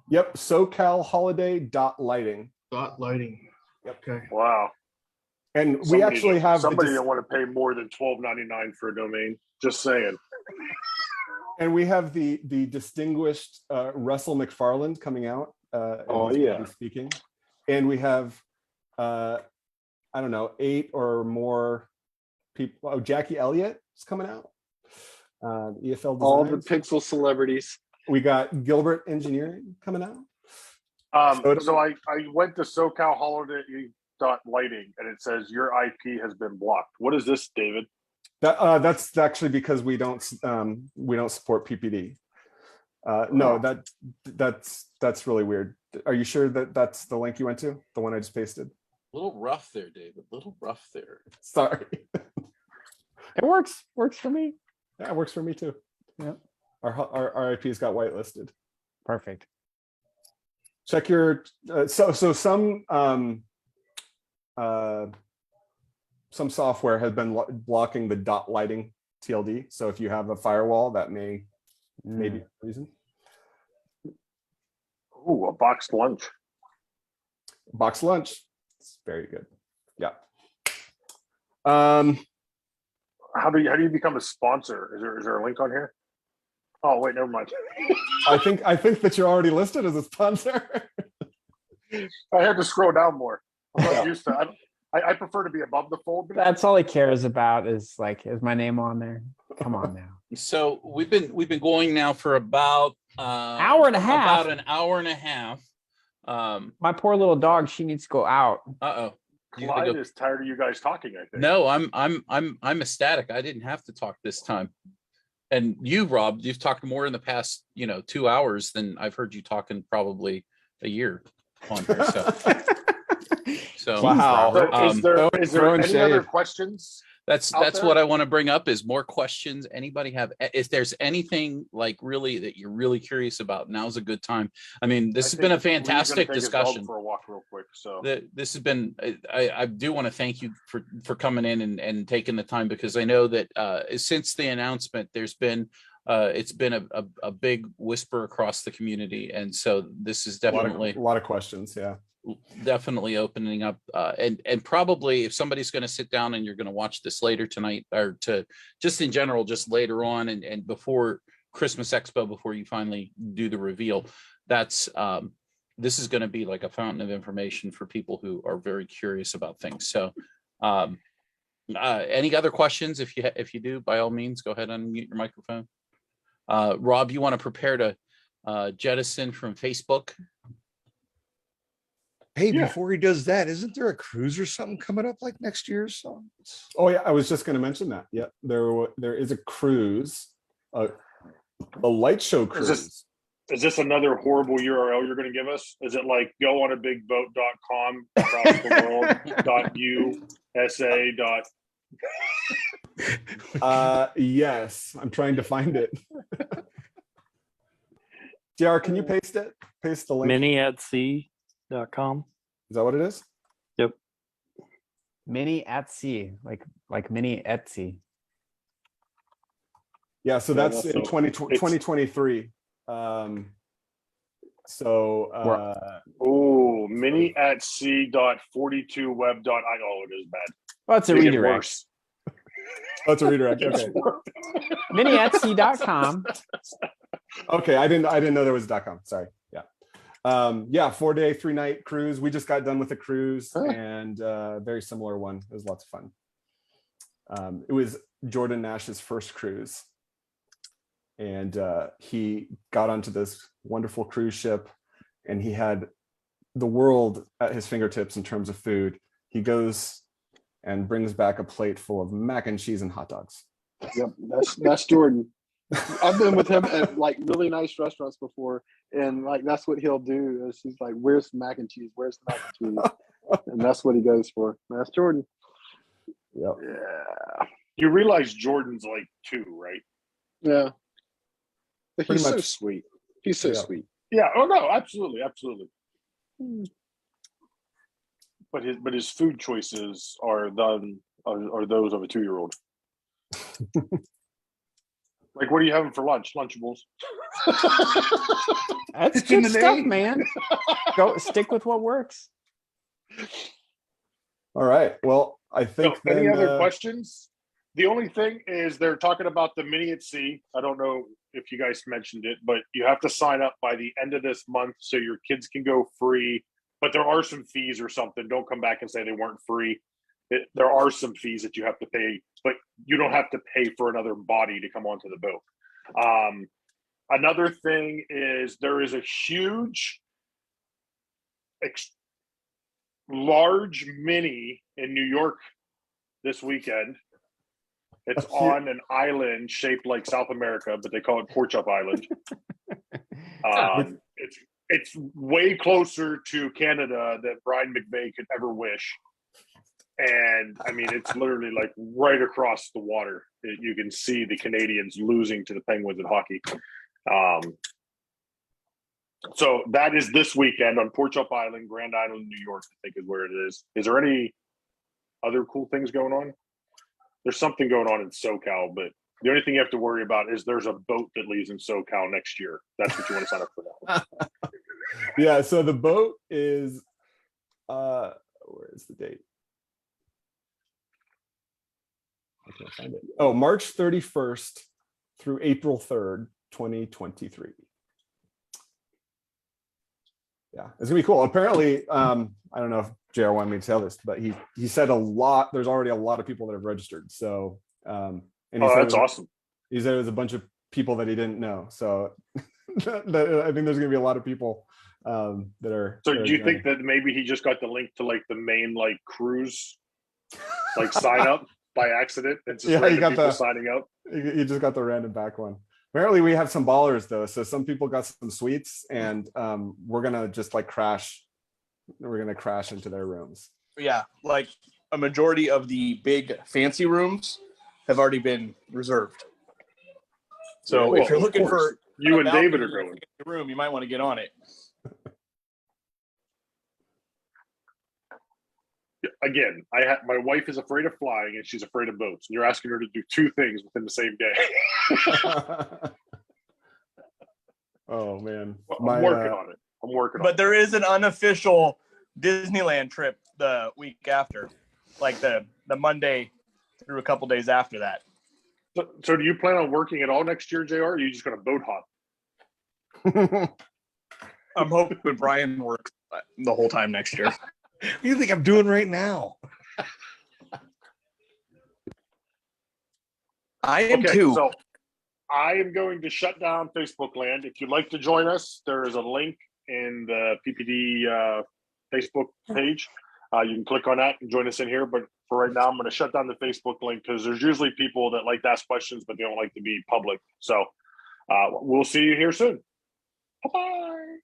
Yep, SoCalHoliday.lighting. Lighting. Yep. Okay. Wow. And we actually have somebody don't want to pay more than $12.99 for a domain. Just saying. And we have the distinguished Russell McFarland coming out. Speaking. And we have I don't know, 8 or more people. Oh, Jackie Elliott is coming out. EFL Designs. All the Pixel celebrities. We got Gilbert Engineering coming out. So I went to SoCalHoliday.lighting and it says your IP has been blocked. What is this, David? That's actually because we don't support PPD. No, that's really weird. Are you sure that that's the link you went to? The one I just pasted? A little rough there, David. A little rough there. Sorry. It works for me. Yeah, it works for me too. Yeah. Our IPs got whitelisted. Perfect. Check your so some software has been blocking the dot lighting TLD. So if you have a firewall, that may be the reason. Ooh, a boxed lunch. Boxed lunch. It's very good. Yeah. How do you become a sponsor? Is there a link on here? Oh wait, never mind. I think that you're already listed as a sponsor. I had to scroll down more. I'm not used to. I prefer to be above the fold. That's all he cares about is my name on there. Come on now. So we've been going now for about hour and a half. About an hour and a half. My poor little dog, she needs to go out. Clyde is tired of you guys talking, I think. No, I'm ecstatic. I didn't have to talk this time. And you, Rob, you've talked more in the past, 2 hours than I've heard you talking probably a year on here. So wow. Is there any other questions? That's what I want to bring up is more questions. Anybody have, if there's anything like really that you're really curious about, now's a good time. I mean, this has been a fantastic discussion. For a walk real quick. So this has been, I do want to thank you for coming in and taking the time, because I know that since the announcement, there's been it's been a big whisper across the community. And so this is definitely a lot of questions. Yeah. Definitely opening up and probably if somebody's going to sit down and you're going to watch this later tonight, or to just in general, just later on and before Christmas Expo, before you finally do the reveal, that's this is going to be like a fountain of information for people who are very curious about things. So any other questions? If you do, by all means, go ahead and unmute your microphone. Rob, you want to prepare to jettison from Facebook? Hey, before he does that, isn't there a cruise or something coming up like next year or something? Oh yeah, I was just going to mention that. Yeah, there is a cruise, a light show cruise. Is this another horrible URL you're going to give us? Is it like goonabigboat.com across the world.usa. Yes, I'm trying to find it. JR, can you paste it? Paste the link. Mini@sea.com. Is that what it is? Yep. Mini at sea, like mini Etsy. Yeah, so that's in 2023. mini@sea.42web.io. It is bad. Well, it's a redirect. Oh, it's a redirect. Okay. Mini@sea.com. Okay, I didn't know there was a .com. Sorry. Yeah. 4-day, 3-night cruise. We just got done with a cruise and very similar one. It was lots of fun. It was Jordan Nash's first cruise. And he got onto this wonderful cruise ship and he had the world at his fingertips in terms of food. He goes and brings back a plate full of mac and cheese and hot dogs. Yep, that's Jordan. I've been with him at like really nice restaurants before, and like that's what he'll do. Is he's like, "Where's the mac and cheese? Where's the mac and cheese?" And that's what he goes for. That's Jordan. Yep. Yeah. You realize Jordan's like 2, right? Yeah. But he's Pretty so much. sweet. He's so sweet. Yeah. Oh no, absolutely. But his food choices are those of a 2-year-old. Like, what are you having for lunch? Lunchables. That's good stuff, man. Go stick with what works. All right. Well, I think any other questions? The only thing is they're talking about the Mini@sea. I don't know if you guys mentioned it, but you have to sign up by the end of this month so your kids can go free. But there are some fees or something. Don't come back and say they weren't free. There are some fees that you have to pay, but you don't have to pay for another body to come onto the boat. Another thing is there is a huge, large mini in New York this weekend. It's on an island shaped like South America, but they call it Pork Chop Island. It's way closer to Canada than Brian McVeigh could ever wish. And I mean, it's literally like right across the water. You can see the Canadians losing to the Penguins in hockey. So that is this weekend on Pork Chop Island, Grand Island, New York, I think is where it is. Is there any other cool things going on? There's something going on in SoCal, but the only thing you have to worry about is there's a boat that leaves in SoCal next year. That's what you want to sign up for that. Yeah, so the boat is where is the date? I can't find it. Oh, March 31st through April 3rd, 2023. Yeah, it's gonna be cool. Apparently, I don't know if JR wanted me to tell this, but he said there's already a lot of people that have registered. So and he said that's awesome. He said it was a bunch of people that he didn't know. So I think there's gonna be a lot of people that are. So do you think that maybe he just got the link to like the main like cruise like sign up by accident? It's just he got people signing up. He just got the random back one. Apparently we have some ballers though. So some people got some suites and we're gonna just like crash. We're gonna crash into their rooms. Yeah, like a majority of the big fancy rooms have already been reserved. So if you're looking for you and David are going the room, you might want to get on it. Again, my wife is afraid of flying and she's afraid of boats. And you're asking her to do two things within the same day. Oh man, I'm working on it. But there is an unofficial Disneyland trip the week after, like the Monday through a couple days after that. So do you plan on working at all next year, JR? Or are you just going to boat hop? I'm hoping Brian works the whole time next year. What do you think I'm doing right now? I am too. So I am going to shut down Facebook land. If you'd like to join us, there is a link in the PPD Facebook page. You can click on that and join us in here. But for right now, I'm going to shut down the Facebook link because there's usually people that like to ask questions, but they don't like to be public. So we'll see you here soon. Bye-bye.